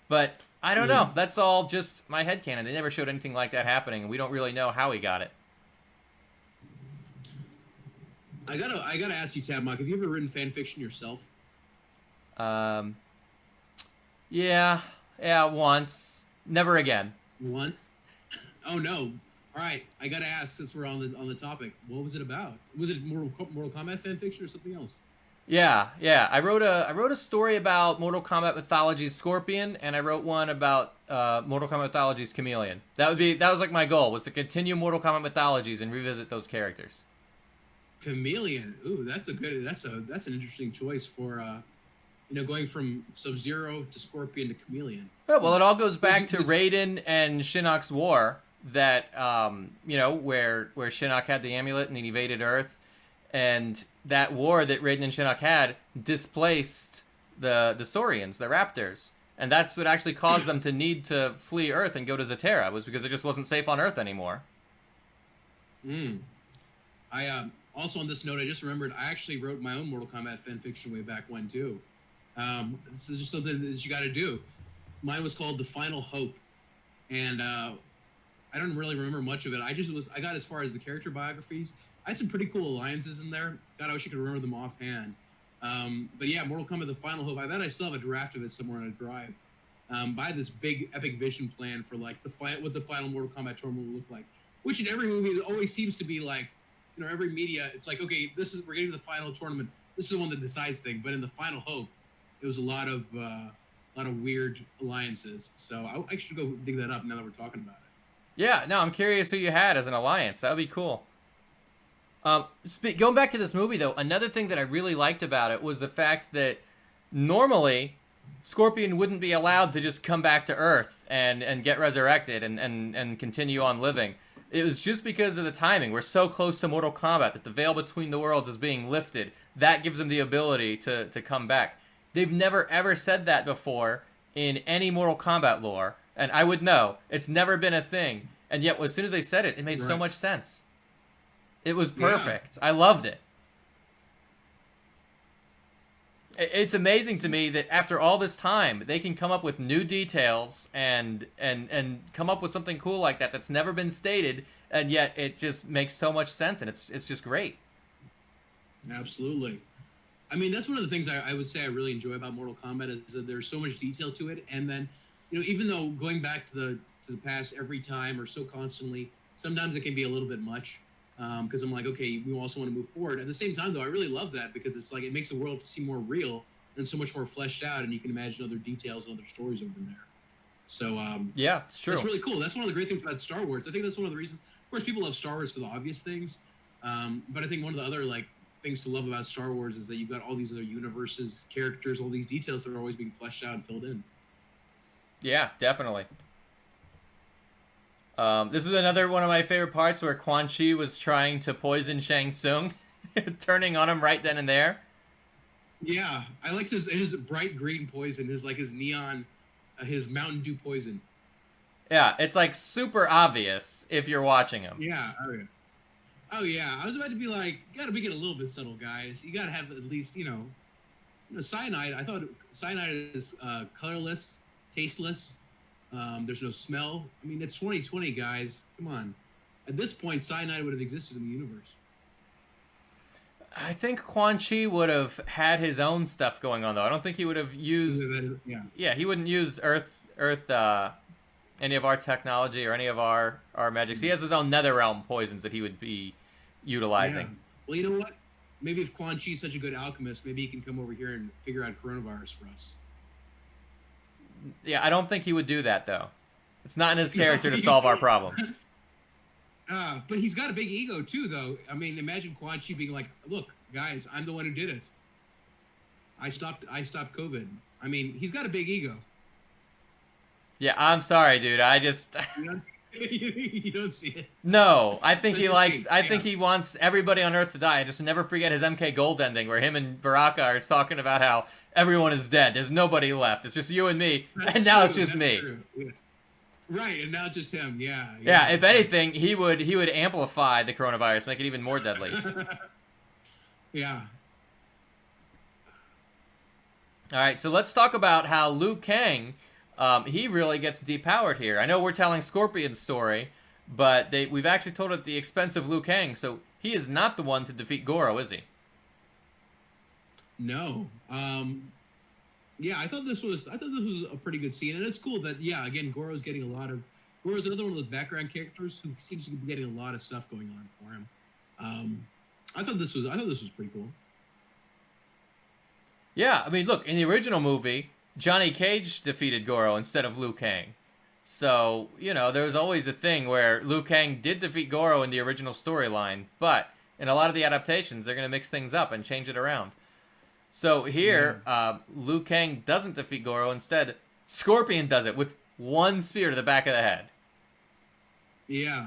But I don't know. That's all just my headcanon. They never showed anything like that happening, and we don't really know how he got it. I gotta ask you, Tabmok, have you ever written fan fiction yourself? Yeah, once. Never again. Once? Oh no! All right, I gotta ask, since we're on the topic, what was it about? Was it Mortal Kombat fan fiction or something else? Yeah, yeah. I wrote a story about Mortal Kombat Mythology's Scorpion, and I wrote one about Mortal Kombat Mythology's Chameleon. That was like my goal, was to continue Mortal Kombat Mythologies and revisit those characters. Chameleon. Ooh, that's an interesting choice for going from Sub-Zero to Scorpion to Chameleon. Yeah, well, it all goes back to Was- Raiden and Shinnok's war. That where Shinnok had the amulet and he invaded Earth, and that war that Raiden and Shinnok had displaced the Saurians, the Raptors, and that's what actually caused them to need to flee Earth and go to Zatera, was because it just wasn't safe on Earth anymore. Mm. I Also on this note, I just remembered I actually wrote my own Mortal Kombat fan fiction way back when too. This is just something that you got to do. Mine was called The Final Hope, and I don't really remember much of it. I got as far as the character biographies. I had some pretty cool alliances in there. God, I wish I could remember them offhand. But yeah, Mortal Kombat: The Final Hope. I bet I still have a draft of it somewhere on a drive. I had this big epic vision plan for like what the final Mortal Kombat tournament will look like. Which in every movie, it always seems to be like, every media, it's like, okay, we're getting to the final tournament. This is the one that decides things. But in The Final Hope, it was a lot of weird alliances. So I should go dig that up now that we're talking about it. Yeah, no, I'm curious who you had as an alliance. That would be cool. Going back to this movie, though, another thing that I really liked about it was the fact that normally Scorpion wouldn't be allowed to just come back to Earth and get resurrected and continue on living. It was just because of the timing. We're so close to Mortal Kombat that the veil between the worlds is being lifted. That gives him the ability to come back. They've never ever said that before in any Mortal Kombat lore, and I would know. It's never been a thing. And yet, as soon as they said it, it made so much sense. It was perfect. Yeah. I loved it. It's amazing to me that after all this time, they can come up with new details and come up with something cool like that that's never been stated, and yet it just makes so much sense, and it's just great. Absolutely. I mean, that's one of the things I would say I really enjoy about Mortal Kombat is that there's so much detail to it, and then, even though going back to the past every time or so constantly, sometimes it can be a little bit much. Because I'm like, okay, we also want to move forward. At the same time, though, I really love that because it's like it makes the world seem more real and so much more fleshed out, and you can imagine other details and other stories over there. So yeah, it's true. That's really cool. That's one of the great things about Star Wars. I think that's one of the reasons. Of course, people love Star Wars for the obvious things, but I think one of the other things to love about Star Wars is that you've got all these other universes, characters, all these details that are always being fleshed out and filled in. Yeah, definitely. This is another one of my favorite parts where Quan Chi was trying to poison Shang Tsung, turning on him right then and there. Yeah, I liked his bright green poison, his neon, his Mountain Dew poison. Yeah, it's like super obvious if you're watching him. Yeah, oh yeah. I was about to be like, you gotta make it a little bit subtle, guys. You gotta have at least, cyanide. I thought cyanide is colorless, tasteless. There's no smell. I mean, it's 2020, guys. Come on. At this point, cyanide would have existed in the universe. I think Quan Chi would have had his own stuff going on, though. I don't think he would have used. Yeah, he wouldn't use Earth, any of our technology or any of our magics. He has his own Netherrealm poisons that he would be utilizing. Yeah. Well, you know what? Maybe if Quan Chi's such a good alchemist, maybe he can come over here and figure out coronavirus for us. Yeah, I don't think he would do that, though. It's not in his character to solve our problems. But he's got a big ego, too, though. I mean, imagine Quan Chi being like, look, guys, I'm the one who did it. I stopped COVID. I mean, he's got a big ego. Yeah, I'm sorry, dude. I just... You don't see it. No, I think he likes... I think he wants everybody on Earth to die. I just never forget his MK Gold ending where him and Baraka are talking about how everyone is dead. There's nobody left. It's just you and me. And now it's just me. Yeah. Right, and now it's just him. Yeah. Yeah, if anything, he would amplify the coronavirus, make it even more deadly. Yeah. All right, so let's talk about how Liu Kang... he really gets depowered here. I know we're telling Scorpion's story, but we've actually told it at the expense of Liu Kang, so he is not the one to defeat Goro, is he? No. Yeah, I thought this was a pretty good scene, and it's cool that again Goro's getting Goro's another one of those background characters who seems to be getting a lot of stuff going on for him. I thought this was pretty cool. Yeah, I mean, look, in the original movie, Johnny Cage defeated Goro instead of Liu Kang. So, there was always a thing where Liu Kang did defeat Goro in the original storyline, but in a lot of the adaptations, they're going to mix things up and change it around. So Yeah. here, Liu Kang doesn't defeat Goro. Instead, Scorpion does it with one spear to the back of the head. Yeah.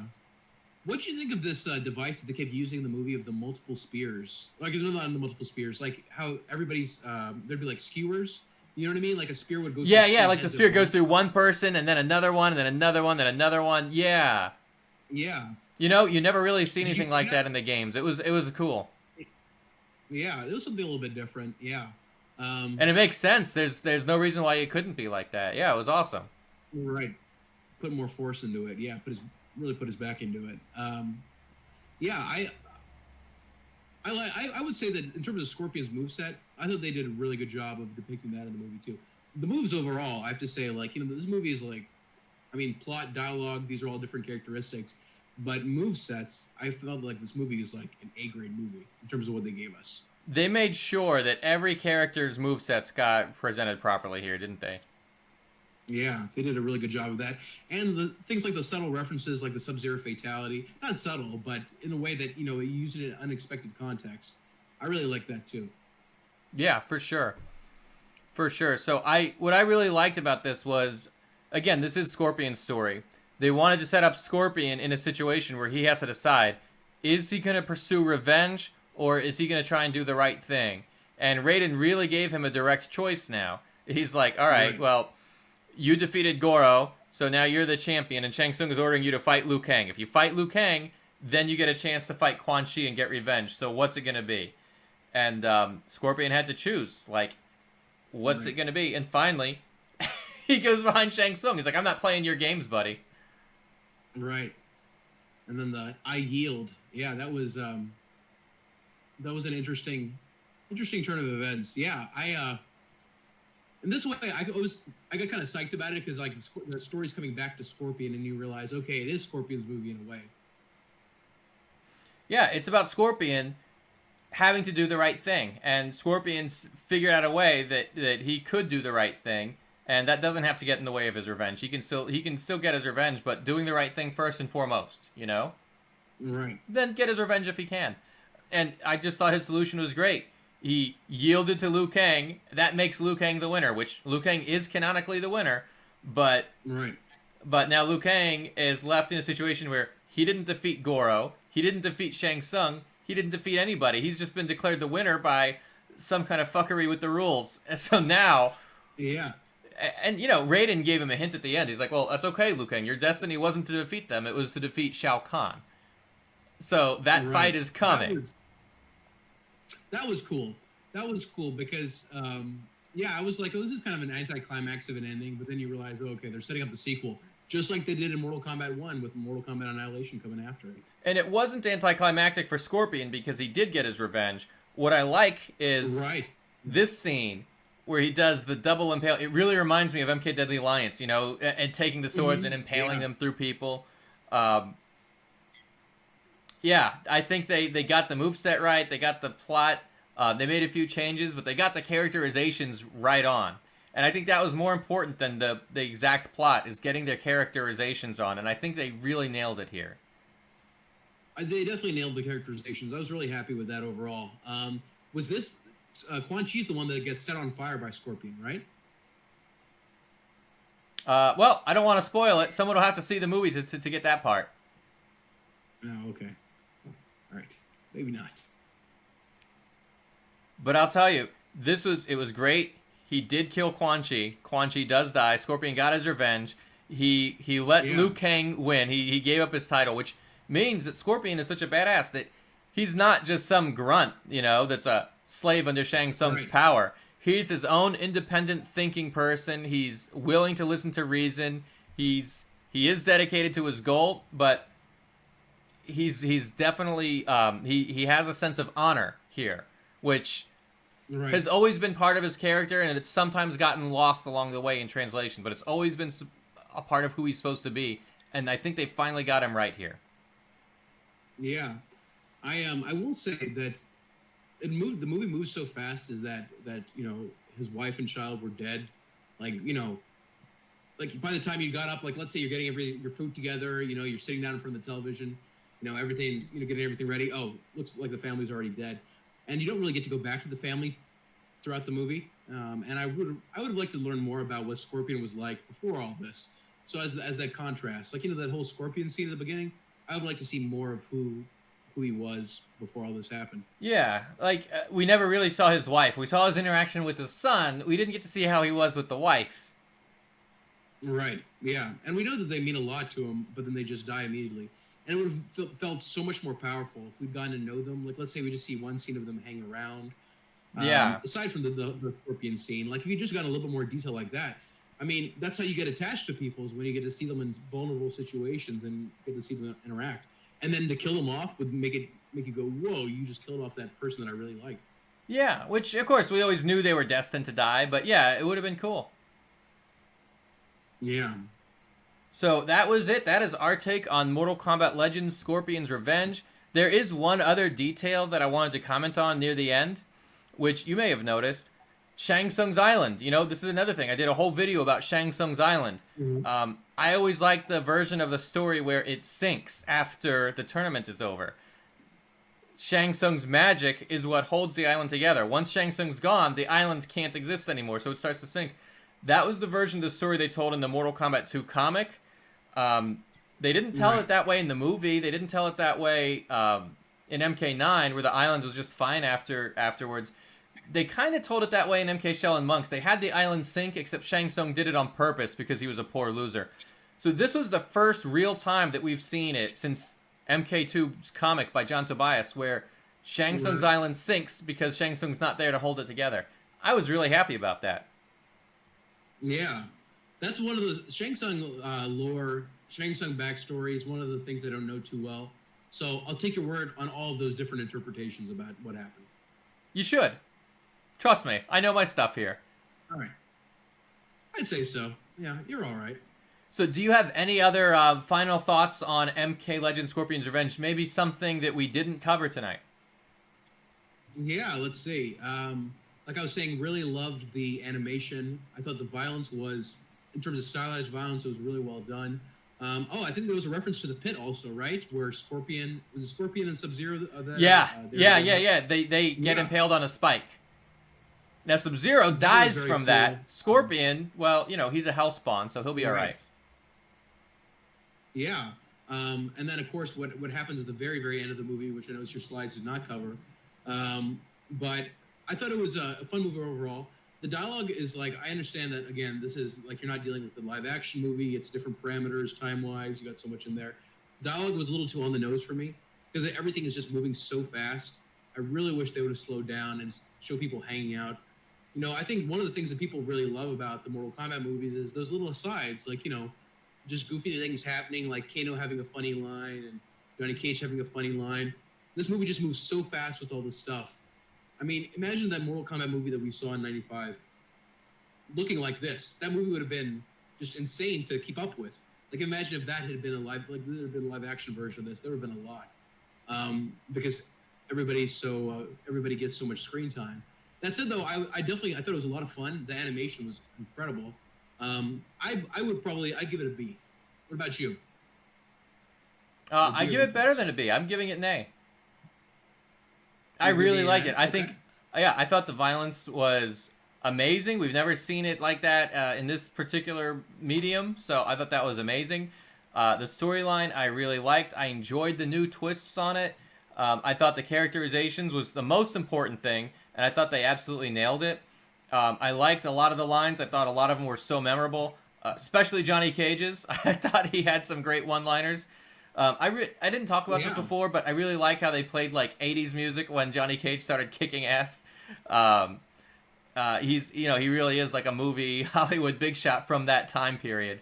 What do you think of this device that they kept using in the movie of the multiple spears? Like, not the multiple spears, like how everybody's there'd be like skewers. You know what I mean? Like a spear would go. Yeah, through yeah, three like the heads spear at goes once. through one person, and then another one, and then another one, then another one. Yeah. Yeah. You never really see Did you anything see like that? that in the games. It was cool. Yeah, it was something a little bit different. Yeah. And it makes sense. There's no reason why it couldn't be like that. Yeah, it was awesome. Right. Put more force into it. Yeah. Really put his back into it. Yeah. I would say that in terms of Scorpion's moveset, I thought they did a really good job of depicting that in the movie too. The moves overall, I have to say, like, this movie is like, I mean, plot, dialogue, these are all different characteristics, but move sets, I felt like this movie is like an A-grade movie in terms of what they gave us. They made sure that every character's movesets got presented properly here, didn't they? Yeah, they did a really good job of that, and the things like the subtle references, like the Sub-Zero fatality, not subtle, but in a way that you use it in unexpected context. I really like that too. Yeah, for sure. For sure. So what I really liked about this was, again, this is Scorpion's story. They wanted to set up Scorpion in a situation where he has to decide, is he going to pursue revenge or is he going to try and do the right thing? And Raiden really gave him a direct choice now. He's like, all right, Right, well, you defeated Goro, so now you're the champion, and Shang Tsung is ordering you to fight Liu Kang. If you fight Liu Kang, then you get a chance to fight Quan Chi and get revenge. So what's it going to be? And Scorpion had to choose, like, what's it right, going to be? And finally, he goes behind Shang Tsung. He's like, I'm not playing your games, buddy. right. And then the I yield. Yeah, that was an interesting turn of events. Yeah, in this way, I got kind of psyched about it because like the story's coming back to Scorpion, and you realize, okay, it is Scorpion's movie in a way. Yeah, it's about Scorpion having to do the right thing, and Scorpion's figured out a way that he could do the right thing, and that doesn't have to get in the way of his revenge. He can still get his revenge, but doing the right thing first and foremost. Right, Then get his revenge if he can. And I just thought his solution was great. He yielded to Liu Kang. That makes Liu Kang the winner, which Liu Kang is canonically the winner, but right, but now Liu Kang is left in a situation where he didn't defeat Goro, he didn't defeat Shang Tsung, he didn't defeat anybody. He's just been declared the winner by some kind of fuckery with the rules. And so now, yeah, and Raiden gave him a hint at the end. He's like, "Well, that's okay, Liu Kang. Your destiny wasn't to defeat them; it was to defeat Shao Kahn. So that fight right. is coming." That was cool. That was cool because yeah, I was like, oh, this is kind of an anticlimax of an ending, but then you realize, oh, okay, they're setting up the sequel, just like they did in Mortal Kombat 1 with Mortal Kombat Annihilation coming after it. And it wasn't anticlimactic for Scorpion because he did get his revenge. What I like is Right. this scene where he does the double impale. It really reminds me of MK Deadly Alliance, and taking the swords and impaling Yeah. them through people. Yeah, I think they got the moveset right. They got the plot. They made a few changes, but they got the characterizations right on. And I think that was more important than the exact plot, is getting their characterizations on. And I think they really nailed it here. They definitely nailed the characterizations. I was really happy with that overall. Was this Quan Chi's the one that gets set on fire by Scorpion, right? Well, I don't want to spoil it. Someone will have to see the movie to get that part. Oh, okay. All right. Maybe not. But I'll tell you, it was great. He did kill Quan Chi. Quan Chi does die. Scorpion got his revenge. He let Liu Kang win. He gave up his title, which means that Scorpion is such a badass that he's not just some grunt, that's a slave under Shang Tsung's power. He's his own independent thinking person. He's willing to listen to reason. He is dedicated to his goal, but he's definitely he has a sense of honor here, which has always been part of his character, and it's sometimes gotten lost along the way in translation, but it's always been a part of who he's supposed to be, and I think they finally got him right here. Yeah. I will say that The movie moves so fast is that his wife and child were dead, like like by the time you got up, like let's say you're getting your food together, you're sitting down in front of the television, everything's getting everything ready. Oh, looks like the family's already dead, and you don't really get to go back to the family throughout the movie. And I would have liked to learn more about what Scorpion was like before all this. So as that contrast, like that whole Scorpion scene at the beginning, I would like to see more of who he was before all this happened. Yeah, like we never really saw his wife. We saw his interaction with his son. We didn't get to see how he was with the wife. Right. Yeah, and we know that they mean a lot to him, but then they just die immediately. And it would have felt so much more powerful if we'd gotten to know them. Like, let's say we just see one scene of them hanging around. Yeah. Aside from the Scorpion scene, like if you just got a little bit more detail like that, I mean, that's how you get attached to people, is when you get to see them in vulnerable situations and get to see them interact. And then to kill them off would make you go, whoa, you just killed off that person that I really liked. Yeah, which of course we always knew they were destined to die, but yeah, it would have been cool. Yeah. So that was it. That is our take on Mortal Kombat Legends Scorpion's Revenge. There is one other detail that I wanted to comment on near the end, which you may have noticed. Shang Tsung's Island. This is another thing. I did a whole video about Shang Tsung's Island. Mm-hmm. I always like the version of the story where it sinks after the tournament is over. Shang Tsung's magic is what holds the island together. Once Shang Tsung's gone, the island can't exist anymore, so it starts to sink. That was the version of the story they told in the Mortal Kombat 2 comic. They didn't tell it that way in the movie. They didn't tell it that way in MK9, where the island was just fine afterwards. They kind of told it that way in MK Shell and Monks. They had the island sink, except Shang Tsung did it on purpose because he was a poor loser. So this was the first real time that we've seen it since MK2's comic by John Tobias, where Shang Tsung's island sinks because Shang Tsung's not there to hold it together. I was really happy about that. Yeah. That's one of those Shang Tsung lore, Shang Tsung backstory is one of the things I don't know too well. So I'll take your word on all of those different interpretations about what happened. You should. Trust me, I know my stuff here. All right. I'd say so. Yeah, you're all right. So do you have any other final thoughts on MK Legends Scorpion's Revenge? Maybe something that we didn't cover tonight? Yeah, let's see. Like I was saying, really loved the animation. I thought the violence was, in terms of stylized violence, it was really well done. I think there was a reference to the pit also, right? Where Scorpion, was it Scorpion and Sub-Zero? Yeah. They get impaled on a spike. Now, Sub-Zero dies from that. Scorpion, well, he's a hellspawn, so he'll be all right. Yeah. And then, of course, what happens at the very, very end of the movie, which I know your slides did not cover. But I thought it was a fun movie overall. The dialogue is like, I understand that, again, this is like you're not dealing with the live action movie. It's different parameters, time-wise. You got so much in there. Dialogue was a little too on the nose for me because everything is just moving so fast. I really wish they would have slowed down and show people hanging out. I think one of the things that people really love about the Mortal Kombat movies is those little asides, like, just goofy things happening, like Kano having a funny line and Johnny Cage having a funny line. This movie just moves so fast with all this stuff. I mean, imagine that Mortal Kombat movie that we saw in '95 looking like this. That movie would have been just insane to keep up with. Like, imagine if that had been a live action version of this. There would have been a lot, because everybody gets so much screen time. That said, though, I thought it was a lot of fun. The animation was incredible. I'd give it a B. What about you? I give it better than a B. I'm giving it an A. I really like it. I thought the violence was amazing. We've never seen it like that in this particular medium, so I thought that was amazing. The storyline I really liked. I enjoyed the new twists on it. I thought the characterizations was the most important thing, and I thought they absolutely nailed it. I liked a lot of the lines. I thought a lot of them were so memorable, especially Johnny Cage's. I thought he had some great one-liners. I didn't talk about this before, but I really like how they played like 80s music when Johnny Cage started kicking ass. He really is like a movie Hollywood big shot from that time period,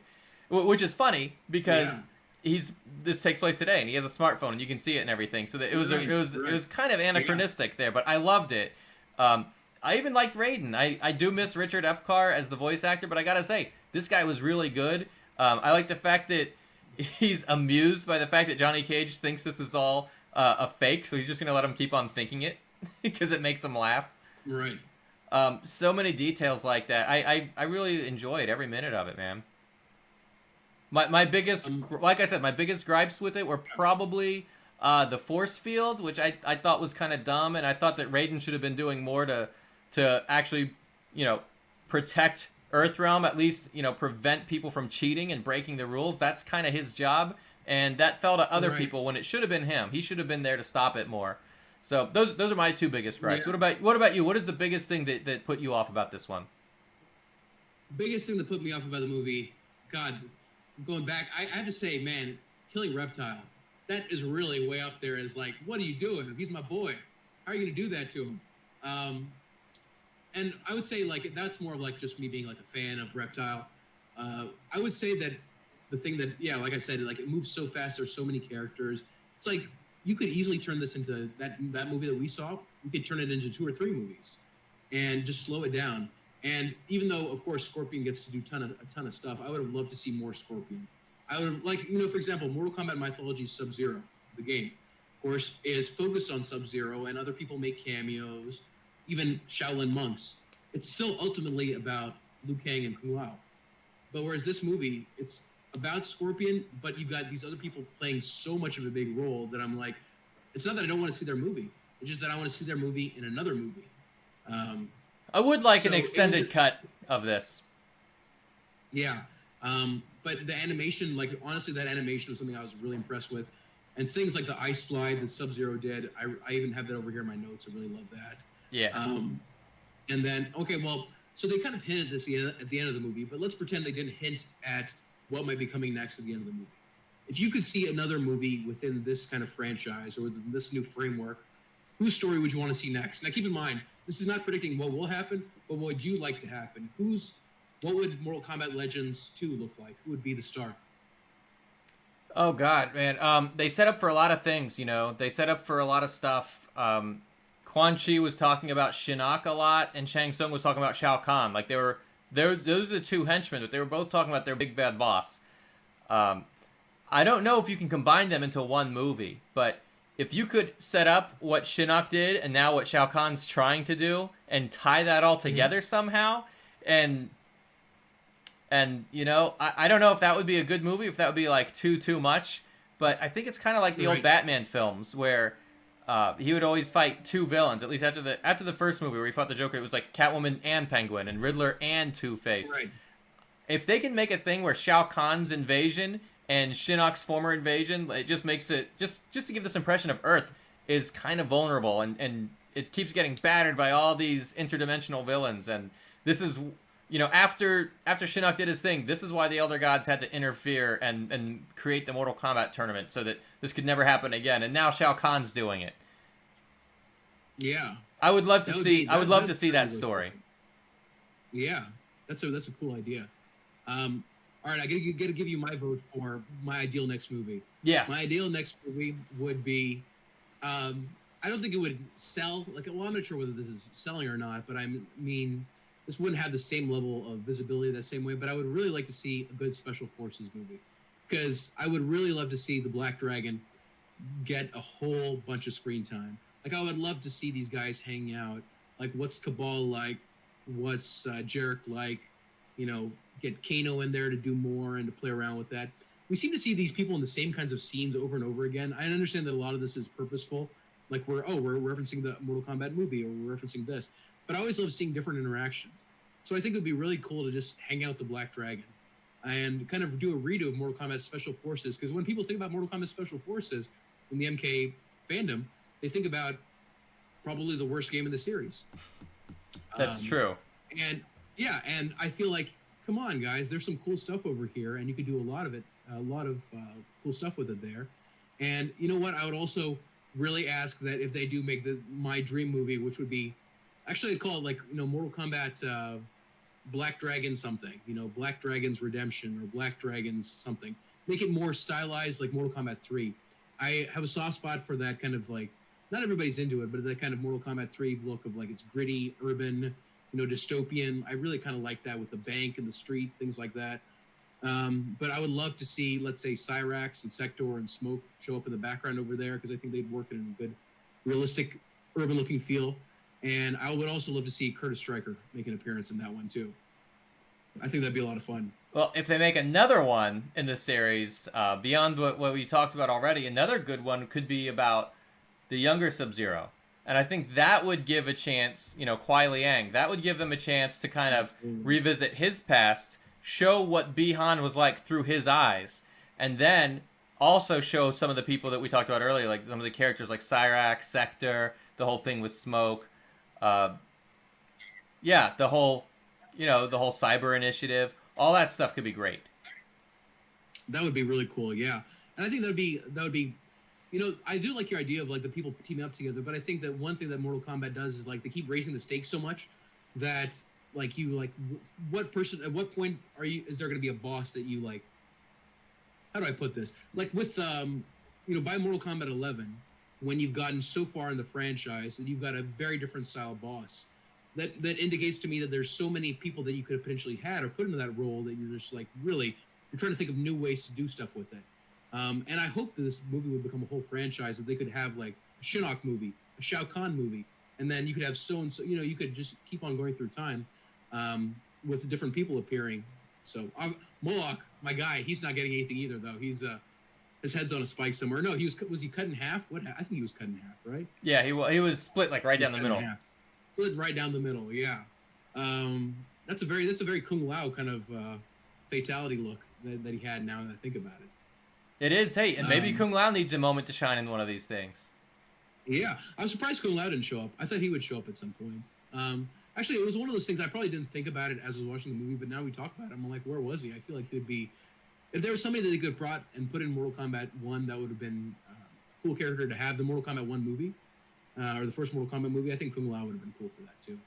which is funny because this takes place today and he has a smartphone and you can see it and everything. So it was kind of anachronistic there, but I loved it. I even liked Raiden. I do miss Richard Epcar as the voice actor, but I gotta say, this guy was really good. I like the fact that he's amused by the fact that Johnny Cage thinks this is all a fake, so he's just gonna let him keep on thinking it. because it makes them laugh. Right. So many details like that. I really enjoyed every minute of it, man. My biggest, like I said, my biggest gripes with it were probably the force field, which I thought was kind of dumb, and I thought that Raiden should have been doing more to actually, protect Earthrealm, at least, prevent people from cheating and breaking the rules. That's kind of his job, and that fell to other people when it should have been him. He should have been there to stop it more. So those are my two biggest gripes. Yeah. What about you? What is the biggest thing that put you off about this one? Biggest thing that put me off about the movie, God, going back, I have to say, man, killing Reptile, that is really way up there as like, what are you doing? He's my boy. How are you going to do that to him? And I would say, like, that's more of like just me being like a fan of Reptile. I would say that the thing that, yeah, like I said, like it moves so fast. There's so many characters. It's like you could easily turn this into that movie that we saw. You could turn it into 2 or 3 movies and just slow it down. And even though, of course, Scorpion gets to do a ton of stuff, I would have loved to see more Scorpion. I would have, like, for example, Mortal Kombat Mythology Sub-Zero, the game, of course, is focused on Sub-Zero, and other people make cameos, even Shaolin monks. It's still ultimately about Liu Kang and Kung Lao. But whereas this movie, it's about Scorpion, but you've got these other people playing so much of a big role that I'm like, it's not that I don't want to see their movie. It's just that I want to see their movie in another movie. I would like an extended cut of this. Yeah. But the animation, like, honestly, that animation was something I was really impressed with. And it's things like the ice slide that Sub-Zero did. I even have that over here in my notes. I really love that. Yeah. And then, okay, well, so they kind of hinted this at the end of the movie, but let's pretend they didn't hint at what might be coming next at the end of the movie. If you could see another movie within this kind of franchise or within this new framework, whose story would you want to see next? Now, keep in mind, this is not predicting what will happen, but what would you like to happen? What would Mortal Kombat Legends 2 look like? Who would be the star? Oh God, man. They set up for a lot of things, They set up for a lot of stuff. Quan Chi was talking about Shinnok a lot, and Shang Tsung was talking about Shao Kahn. Like those are the two henchmen, but they were both talking about their big bad boss. I don't know if you can combine them into one movie, but if you could set up what Shinnok did and now what Shao Kahn's trying to do and tie that all together somehow, and I don't know if that would be a good movie, if that would be like too much, but I think it's kind of like the old Batman films where he would always fight 2 villains. At least after the first movie where he fought the Joker, it was like Catwoman and Penguin and Riddler and Two-Face. Right. If they can make a thing where Shao Kahn's invasion and Shinnok's former invasion, it just makes it just to give this impression of Earth is kind of vulnerable and it keeps getting battered by all these interdimensional villains. And this is, after Shinnok did his thing, this is why the Elder Gods had to interfere and create the Mortal Kombat tournament so that this could never happen again. And now Shao Kahn's doing it. Yeah. I would love to see that story. Yeah. That's a cool idea. All right, I gotta give you my vote for my ideal next movie. Yes. My ideal next movie would be, I don't think it would sell. Like, well, I'm not sure whether this is selling or not, but I mean, this wouldn't have the same level of visibility that same way. But I would really like to see a good Special Forces movie, because I would really love to see the Black Dragon get a whole bunch of screen time. Like, I would love to see these guys hang out. Like, what's Cabal like? What's Jarek like? Get Kano in there to do more and to play around with that. We seem to see these people in the same kinds of scenes over and over again. I understand that a lot of this is purposeful. Like, we're referencing the Mortal Kombat movie, or we're referencing this. But I always love seeing different interactions. So I think it would be really cool to just hang out the Black Dragon and kind of do a redo of Mortal Kombat Special Forces. Because when people think about Mortal Kombat Special Forces in the MK fandom, they think about probably the worst game in the series. That's true. And yeah, and I feel like, come on, guys, there's some cool stuff over here, and you could do a lot of cool stuff with it there. And you know what? I would also really ask that if they do make my dream movie, which would be, actually I'd call it like, Mortal Kombat Black Dragon something, Black Dragon's Redemption or Black Dragon's something. Make it more stylized like Mortal Kombat 3. I have a soft spot for that kind of, like, not everybody's into it, but that kind of Mortal Kombat 3 look of, like, it's gritty, urban, dystopian. I really kind of like that with the bank and the street, things like that. But I would love to see, let's say, Cyrax and Sector and Smoke show up in the background over there, because I think they'd work in a good, realistic urban looking feel. And I would also love to see Curtis Stryker make an appearance in that one too. I think that'd be a lot of fun. Well, if they make another one in the series, beyond what we talked about already, another good one could be about the younger Sub-Zero. And I think that would give a chance, Kuai Liang, that would give them a chance to kind of revisit his past, show what Bi-Han was like through his eyes, and then also show some of the people that we talked about earlier, like some of the characters like Cyrax, Sector, the whole thing with Smoke. Yeah, the whole cyber initiative. All that stuff could be great. That would be really cool, yeah. And I think that would be I do like your idea of like the people teaming up together, but I think that one thing that Mortal Kombat does is like they keep raising the stakes so much that like what point is there going to be a boss that you like? How do I put this? Like with by Mortal Kombat 11, when you've gotten so far in the franchise that you've got a very different style boss, that indicates to me that there's so many people that you could have potentially had or put into that role that you're just like really you're trying to think of new ways to do stuff with it. And I hope that this movie would become a whole franchise, that they could have like a Shinnok movie, a Shao Kahn movie, and then you could have so and so. You could just keep on going through time with different people appearing. So Moloch, my guy, he's not getting anything either, though. He's his head's on a spike somewhere. No, was he cut in half? I think he was cut in half, right? Yeah, he was split like right down the middle. Split right down the middle. Yeah, that's a very Kung Lao kind of fatality look that he had. Now that I think about it. It is, hey, and maybe Kung Lao needs a moment to shine in one of these things. Yeah, I'm surprised Kung Lao didn't show up. I thought he would show up at some point. Actually, it was one of those things I probably didn't think about it as I was watching the movie, but now we talk about it, I'm like, where was he? I feel like he would be... If there was somebody that they could have brought and put in Mortal Kombat 1, that would have been a cool character to have the Mortal Kombat 1 movie, or the first Mortal Kombat movie. I think Kung Lao would have been cool for that, too.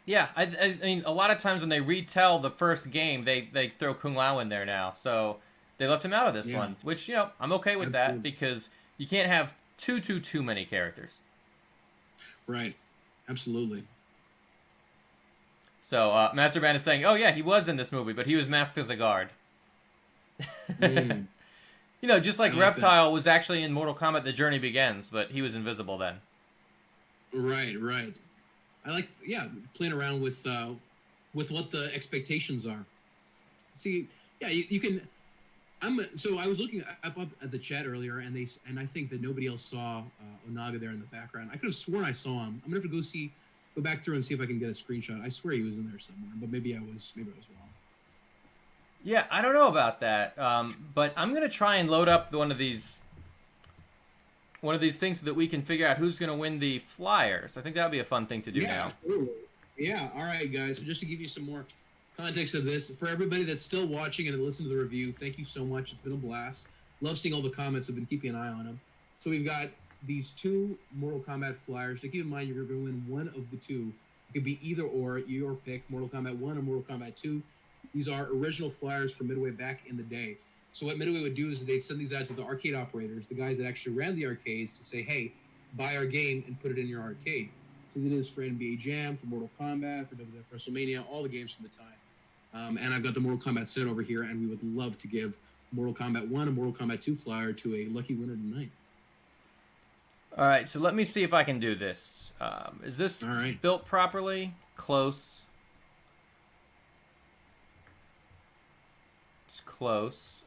Yeah, I mean, a lot of times when they retell the first game, they throw Kung Lao in there now, so... They left him out of this one, which, I'm okay with that because you can't have too many characters. Right. Absolutely. So, Master Band is saying, oh yeah, he was in this movie, but he was masked as a guard. Just like Reptile was actually in Mortal Kombat The Journey Begins, but he was invisible then. Right. I like, playing around with what the expectations are. See, you can... So I was looking up at the chat earlier, and I think that nobody else saw Onaga there in the background. I could have sworn I saw him. I'm gonna have to go back through and see if I can get a screenshot. I swear he was in there somewhere, but maybe I was wrong. Yeah, I don't know about that, but I'm gonna try and load up one of these things so that we can figure out who's gonna win the flyers. I think that would be a fun thing to do now. Absolutely. Yeah. All right, guys. So just to give you some more context of this, for everybody that's still watching and listened to the review, thank you so much. It's been a blast. Love seeing all the comments. I've been keeping an eye on them. So we've got these two Mortal Kombat flyers. To keep in mind, you're going to win one of the two. It could be either or, your pick, Mortal Kombat 1 or Mortal Kombat 2. These are original flyers from Midway back in the day. So what Midway would do is they'd send these out to the arcade operators, the guys that actually ran the arcades, to say, hey, buy our game and put it in your arcade. So it is for NBA Jam, for Mortal Kombat, for WWF WrestleMania, all the games from the time. And I've got the Mortal Kombat set over here, and we would love to give Mortal Kombat 1 and Mortal Kombat 2 flyer to a lucky winner tonight. All right, so let me see if I can do this. Is this built properly? Close. It's close.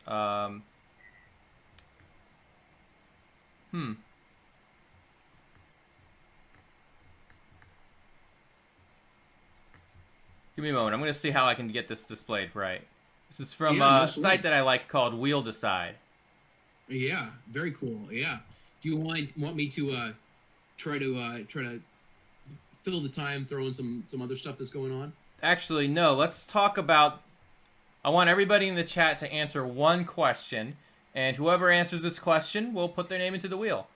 Give me a moment. I'm going to see how I can get this displayed right. This is from a site that I like called Wheel Decide. Yeah, very cool. Yeah. Do you want me to try to fill the time, throw in some other stuff that's going on? Actually, no. Let's talk about... I want everybody in the chat to answer one question, and whoever answers this question will put their name into the wheel.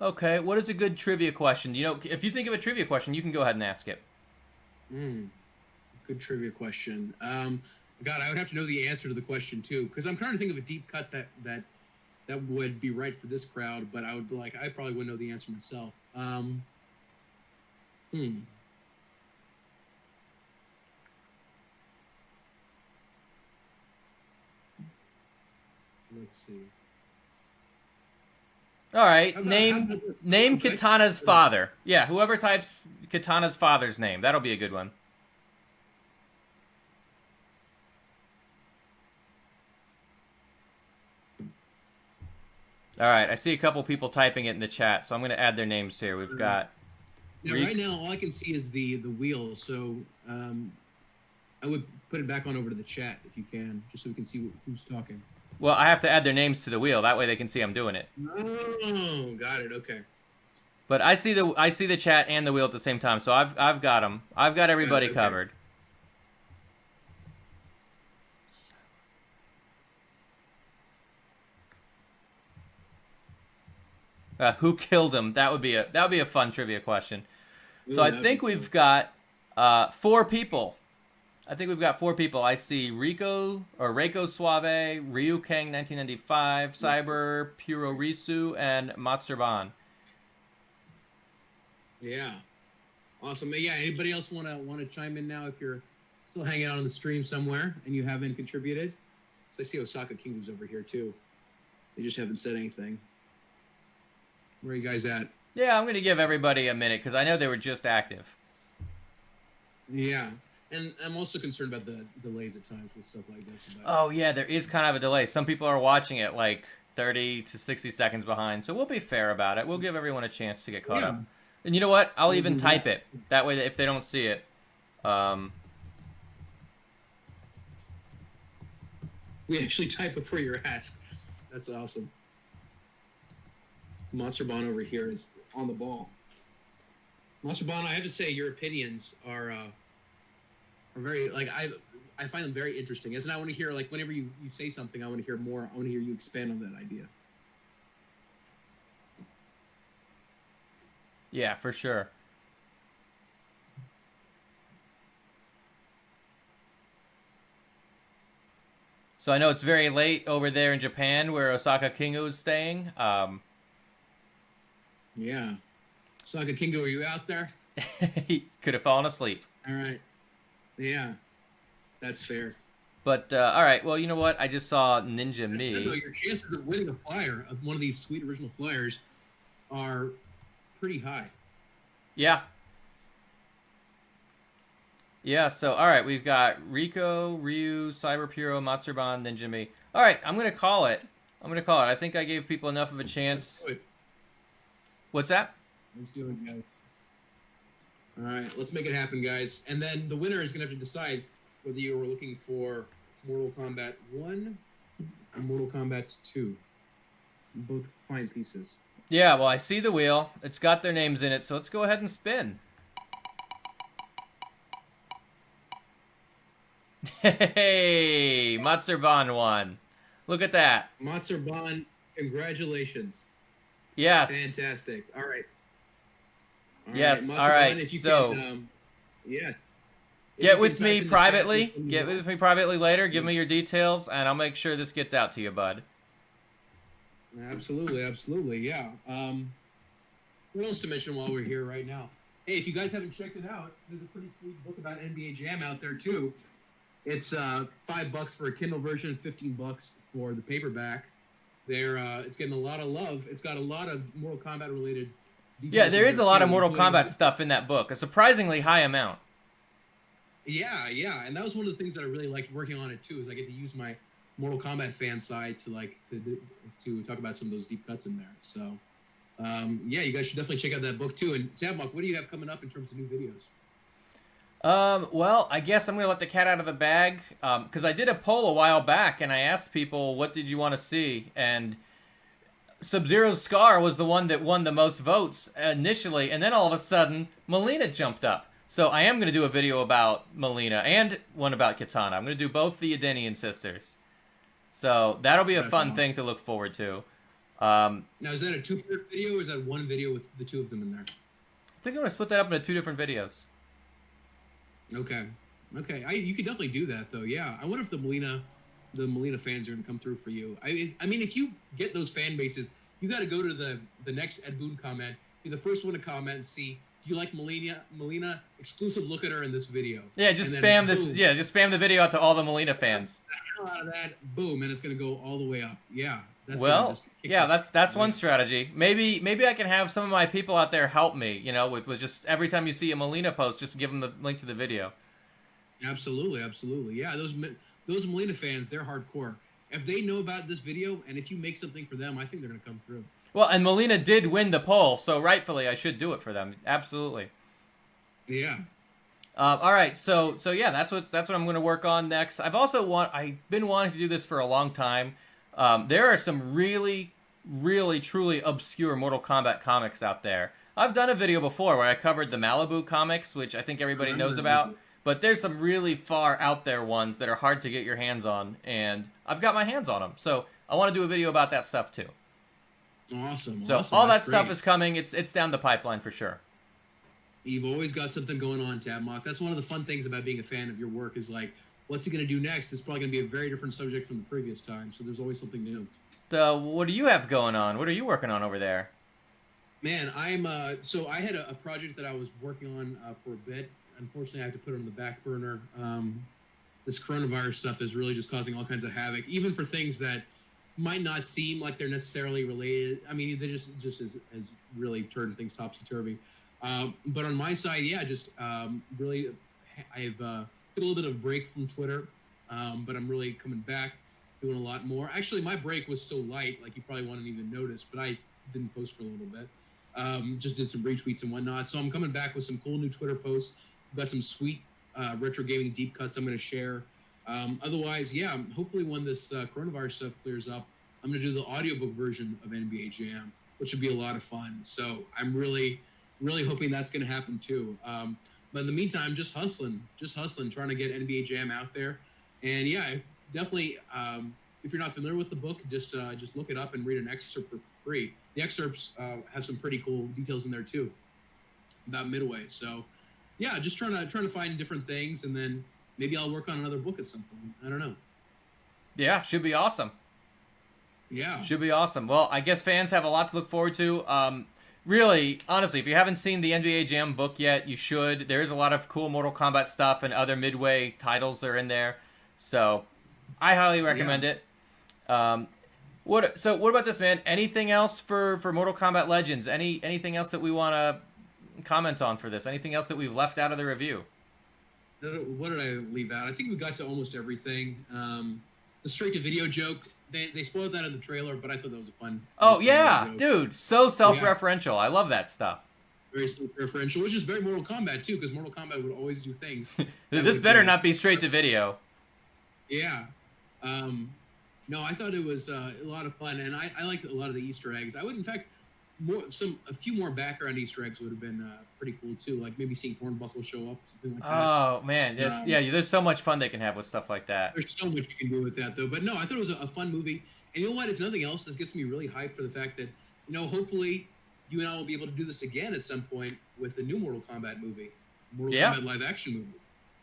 Okay, what is a good trivia question? If you think of a trivia question, you can go ahead and ask it. Good trivia question. God, I would have to know the answer to the question too, because I'm trying to think of a deep cut that would be right for this crowd, but I probably wouldn't know the answer myself. Let's see. All right, How name about this? name Okay. Kitana's father. Yeah, whoever types Kitana's father's name, that'll be a good one. All right, I see a couple people typing it in the chat, so I'm going to add their names here. We've got. Now, right now, all I can see is the wheel. So I would put it back on over to the chat if you can, just so we can see who's talking. Well, I have to add their names to the wheel. That way they can see I'm doing it. Oh, got it. Okay. But I see the chat and the wheel at the same time, so I've got them. I've got everybody Okay. covered. Who killed him? That would be a fun trivia question. So I think we've got 4 people. I think we've got 4 people. I see Reiko Suave, Ryu Kang 1995, Cyber Puro Risu, and Matsurban. Yeah. Awesome. Yeah. Anybody else want to chime in now if you're still hanging out on the stream somewhere and you haven't contributed? So I see Osaka Kingdom's over here too. They just haven't said anything. Where are you guys at? Yeah, I'm going to give everybody a minute because I know they were just active. Yeah. And I'm also concerned about the delays at times with stuff like this. Oh, yeah, there is kind of a delay. Some people are watching it like 30 to 60 seconds behind. So we'll be fair about it. We'll give everyone a chance to get caught up. And you know what? I'll even type it. That way, if they don't see it. We actually type before you're asked. That's awesome. Monster Bon over here is on the ball. Monster Bon, I have to say, your opinions are very, like, I find them very interesting. As in, I want to hear, like, whenever you say something, I want to hear more. I want to hear you expand on that idea. Yeah, for sure. So I know it's very late over there in Japan where Osaka Kingo is staying. Yeah. Osaka Kingo, are you out there? He could have fallen asleep. All right. Yeah. That's fair. But, all right, well, you know what? I just saw Ninja That's Me. good, though. Your chances of winning a flyer of one of these sweet original flyers are pretty high. Yeah. Yeah, so, all right, we've got Rico, Ryu, Cyber Puro, Matsurban, Ninja Me. All right, I'm going to call it. I think I gave people enough of a chance. What's that? Let's do it, guys. All right, let's make it happen, guys. And then the winner is going to have to decide whether you were looking for Mortal Kombat 1 or Mortal Kombat 2. Both fine pieces. Yeah, well, I see the wheel. It's got their names in it, so let's go ahead and spin. Hey, Matsurban won. Look at that. Matsurban, congratulations. Yes. Fantastic. All right. Yes, Matsurban, all right, if you so... can, yeah. Get with me privately. Get with me privately later. Give me your details, and I'll make sure this gets out to you, bud. Absolutely, absolutely, yeah. What else to mention while we're here right now? Hey, if you guys haven't checked it out, there's a pretty sweet book about NBA Jam out there too. It's $5 for a Kindle version, $15 for the paperback. It's getting a lot of love. It's got a lot of Mortal Kombat related details. Yeah, there is a lot of Mortal Kombat stuff in that book. A surprisingly high amount. Yeah, yeah, and that was one of the things that I really liked working on it too. Is I get to use my Mortal Kombat fan side to talk about some of those deep cuts in there. So, yeah, you guys should definitely check out that book too. And Tabmok, what do you have coming up in terms of new videos? Well, I guess I'm gonna let the cat out of the bag because I did a poll a while back and I asked people what did you want to see, and Sub-Zero's Scar was the one that won the most votes initially, and then all of a sudden Melina jumped up. So I am going to do a video about Melina and one about Kitana. I'm going to do both the Adenian sisters. So that'll be a fun thing to look forward to. Now, is that a two-part video or is that one video with the two of them in there? I think I'm going to split that up into 2 different videos. Okay. Okay. You could definitely do that, though. Yeah. I wonder if the Melina fans are going to come through for you. I mean, if you get those fan bases, you got to go to the next Ed Boon comment, be the first one to comment and see, you like Melina, exclusive look at her in this video. Yeah, just and then, spam this. boom, Yeah, just spam the video out to all the Melina fans. the hell out of that, boom, and it's gonna go all the way up. Yeah, that's gonna Well, just kick yeah, it. that's one strategy. Maybe I can have some of my people out there help me. You know, with just every time you see a Melina post, just give them the link to the video. Absolutely, absolutely. Yeah, those Melina fans, they're hardcore. If they know about this video and if you make something for them, I think they're gonna come through. Well, and Melina did win the poll, so rightfully I should do it for them. Absolutely. Yeah. All right, so yeah, that's what I'm going to work on next. I've been wanting to do this for a long time. There are some really, really, truly obscure Mortal Kombat comics out there. I've done a video before where I covered the Malibu comics, which I think everybody knows about. But there's some really far out there ones that are hard to get your hands on, and I've got my hands on them. So I want to do a video about that stuff too. Awesome. So awesome. all that That's stuff great. is coming. It's down the pipeline for sure. You've always got something going on, Tabmok. That's one of the fun things about being a fan of your work is like, what's he going to do next? It's probably going to be a very different subject from the previous time. So there's always something new. So what do you have going on? What are you working on over there? Man, so I had a project that I was working on for a bit. Unfortunately, I had to put it on the back burner. This coronavirus stuff is really just causing all kinds of havoc, even for things that might not seem like they're necessarily related. I mean, they just has really turned things topsy-turvy. But on my side, yeah, just really, I've took a little bit of a break from Twitter, but I'm really coming back, doing a lot more. Actually, my break was so light, like you probably wouldn't even notice, but I didn't post for a little bit. Just did some retweets and whatnot. So I'm coming back with some cool new Twitter posts. Got some sweet retro gaming deep cuts I'm going to share. Otherwise, yeah, hopefully when this coronavirus stuff clears up, I'm going to do the audiobook version of NBA Jam, which would be a lot of fun. So I'm really hoping that's going to happen too. But in the meantime, just hustling, trying to get NBA Jam out there. And yeah, definitely, if you're not familiar with the book, just look it up and read an excerpt for free. The excerpts have some pretty cool details in there too about Midway. So yeah, just trying to find different things, and then maybe I'll work on another book at some point. I don't know. Yeah, should be awesome. Yeah. Should be awesome. Well, I guess fans have a lot to look forward to. Really, honestly, if you haven't seen the NBA Jam book yet, you should. There is a lot of cool Mortal Kombat stuff and other Midway titles that are in there. So I highly recommend it. What about this, man? Anything else for Mortal Kombat Legends? Anything else that we want to comment on for this? Anything else that we've left out of the review? What did I leave out? I think we got to almost everything. The straight to video joke, they spoiled that in the trailer, but I thought that was a fun. Oh yeah, dude, so self-referential. Yeah. I love that stuff. Very self-referential, which is very Mortal Kombat too, because Mortal Kombat would always do things. This better not be straight to video. Yeah. No, I thought it was a lot of fun, and I liked a lot of the Easter eggs. I would, in fact, a few more background Easter eggs would have been pretty cool too, like maybe seeing Hornbuckle show up, something like that. Oh man, there's so much fun they can have with stuff like that. There's so much you can do with that though. But no, I thought it was a fun movie, and you know what? If nothing else, this gets me really hyped for the fact that hopefully you and I will be able to do this again at some point with the new Mortal Kombat movie, Kombat live action movie.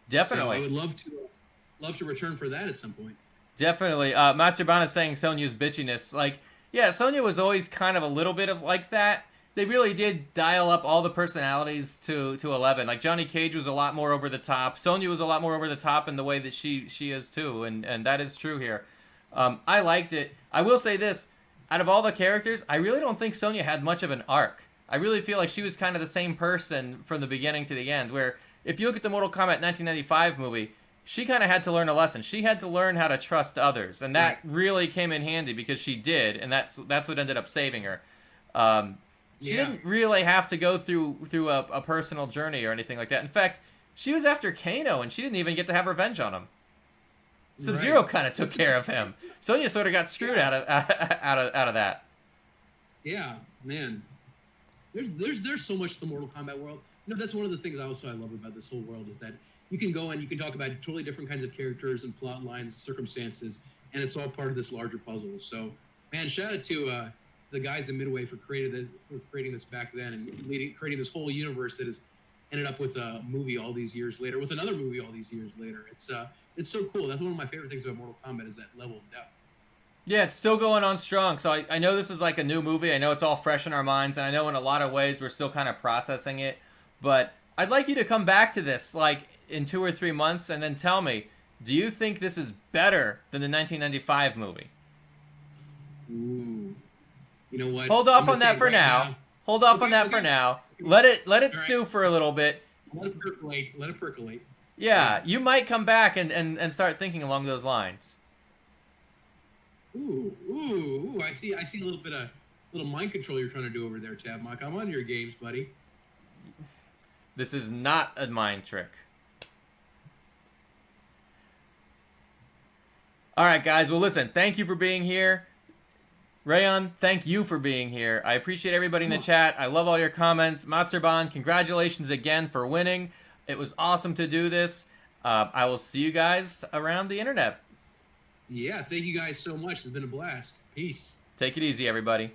Definitely, so I would love to return for that at some point. Definitely. Matsubana's saying Sonya's bitchiness. Like, yeah, Sonya was always kind of a little bit of like that. They really did dial up all the personalities to 11. Like, Johnny Cage was a lot more over the top. Sonya was a lot more over the top in the way that she is too, and that is true here. I liked it. I will say this. Out of all the characters, I really don't think Sonya had much of an arc. I really feel like she was kind of the same person from the beginning to the end, where if you look at the Mortal Kombat 1995 movie, she kind of had to learn a lesson. She had to learn how to trust others, and that really came in handy because she did, and that's what ended up saving her. She didn't really have to go through a personal journey or anything like that. In fact, she was after Kano, and she didn't even get to have revenge on him. Sub-Zero kind of took care of him. Sonya sort of got screwed out of that. Yeah, man. There's so much to the Mortal Kombat world. That's one of the things I love about this whole world is that you can go and you can talk about totally different kinds of characters and plot lines, circumstances, and it's all part of this larger puzzle. So, man, shout out to the guys in Midway for creating this back then and creating this whole universe that has ended up with a movie all these years later, with another movie all these years later. It's so cool. That's one of my favorite things about Mortal Kombat is that level of depth. Yeah, it's still going on strong. So I know this is like a new movie. I know it's all fresh in our minds, and I know in a lot of ways we're still kind of processing it. But I'd like you to come back to this like in 2 or 3 months and then tell me, do you think this is better than the 1995 movie? Ooh. You know what? Hold off on that for now. Hold off on that for now. Let it stew for a little bit. Let it percolate. Let it percolate. Yeah, you might come back and start thinking along those lines. Ooh! I see a little bit of mind control you're trying to do over there, Tabmok. I'm on your games, buddy. This is not a mind trick. All right, guys. Well, listen. Thank you for being here. Reyan, thank you for being here. I appreciate everybody in the chat. I love all your comments. Matsurban, congratulations again for winning. It was awesome to do this. I will see you guys around the internet. Yeah, thank you guys so much. It's been a blast. Peace. Take it easy, everybody.